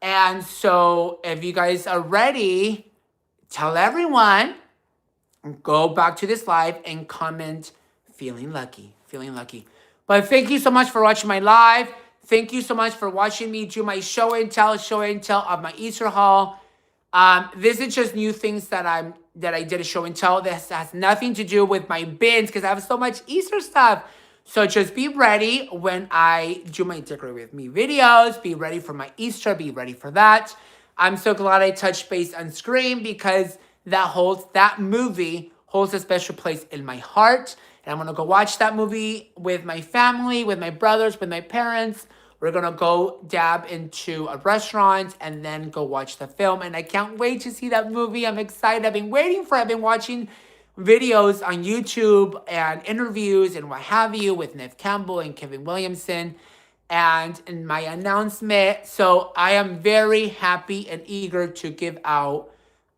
And so if you guys are ready, tell everyone. Go back to this live and comment, feeling lucky. Feeling lucky. But thank you so much for watching my live. Thank you so much for watching me do my show and tell of my Easter haul. This is just new things that I did a show and tell. This has nothing to do with my bins because I have so much Easter stuff. So just be ready when I do my Decorate With Me videos. Be ready for my Easter. Be ready for that. I'm so glad I touched base on Scream because that movie holds a special place in my heart. And I'm going to go watch that movie with my family, with my brothers, with my parents. We're going to go dab into a restaurant and then go watch the film. And I can't wait to see that movie. I'm excited. I've been waiting for it. I've been watching videos on YouTube and interviews and what have you with Neve Campbell and Kevin Williamson and in my announcement. So I am very happy and eager to give out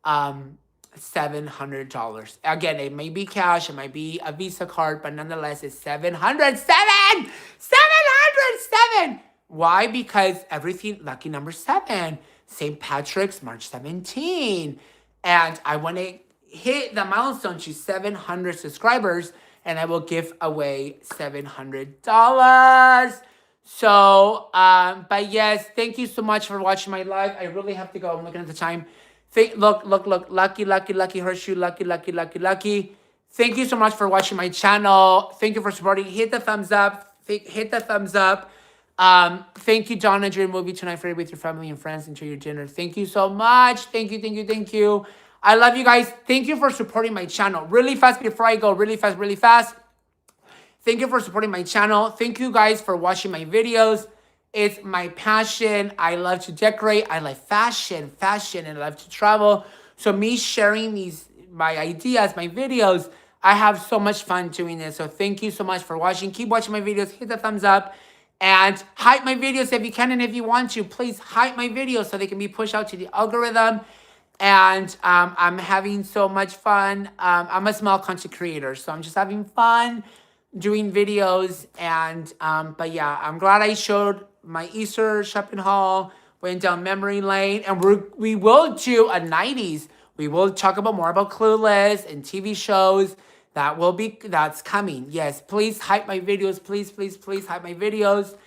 $700. Again, it may be cash, it might be a Visa card, but nonetheless, it's 700. 700. Why? Because everything, lucky number 7. St. Patrick's, March 17. And I want to hit the milestone to 700 subscribers, and I will give away $700. So, but yes, thank you so much for watching my live. I really have to go. I'm looking at the time. Look, lucky, horseshoe, lucky. Thank you so much for watching my channel. Thank you for supporting. Hit the thumbs up. Thank you, Donna. Enjoy your movie tonight, Freddy, with your family and friends. Enjoy your dinner. Thank you so much. Thank you. I love you guys. Thank you for supporting my channel. Really fast before I go. Really fast. Thank you for supporting my channel. Thank you guys for watching my videos. It's my passion. I love to decorate. I like fashion, and I love to travel. So me sharing my ideas, my videos, I have so much fun doing this. So thank you so much for watching. Keep watching my videos. Hit the thumbs up. And hype my videos if you can and if you want to. Please hype my videos so they can be pushed out to the algorithm. And I'm having so much fun. I'm a small content creator, so I'm just having fun doing videos. And but yeah, I'm glad I showed my Easter shopping haul. Went down memory lane, and we will do a 90s. We will talk about more about Clueless and TV shows. That's coming. Yes, please hype my videos. Please hype my videos.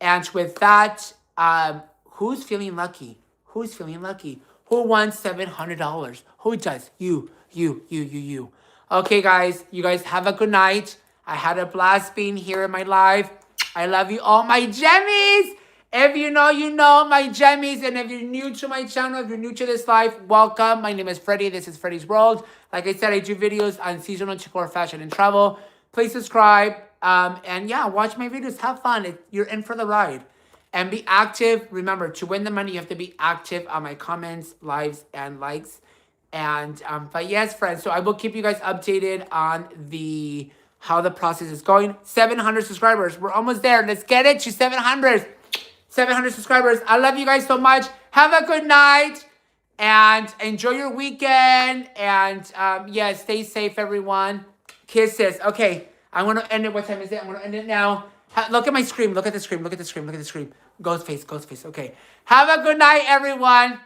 And with that, who's feeling lucky? Who wants $700? Who does? You. Okay, guys. You guys have a good night. I had a blast being here in my live. I love you all, my Gemmies. If you know my Gemmies. And if you're new to my channel, if you're new to this life, welcome. My name is Freddy. This is Freddy's World. Like I said, I do videos on seasonal decor, fashion, and travel. Please subscribe. And yeah, watch my videos. Have fun. You're in for the ride. And be active. Remember, to win the money, you have to be active on my comments, lives, and likes. And but yes, friends, so I will keep you guys updated on how the process is going. 700 subscribers. We're almost there. Let's get it to 700. 700 subscribers. I love you guys so much. Have a good night. And enjoy your weekend. And yeah, stay safe, everyone. Kisses. Okay, I'm going to end it. What time is it? I'm going to end it now. Look at my screen. Look at the screen. Look at the screen. Look at the screen. Ghost face. Ghost face. Okay. Have a good night, everyone.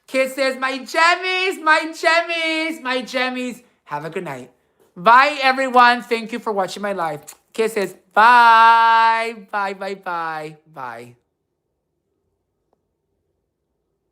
Kisses. My Gemmies. My Gemmies. My Gemmies. Have a good night. Bye, everyone. Thank you for watching my live. Kisses. Bye. Bye, bye, bye. Bye.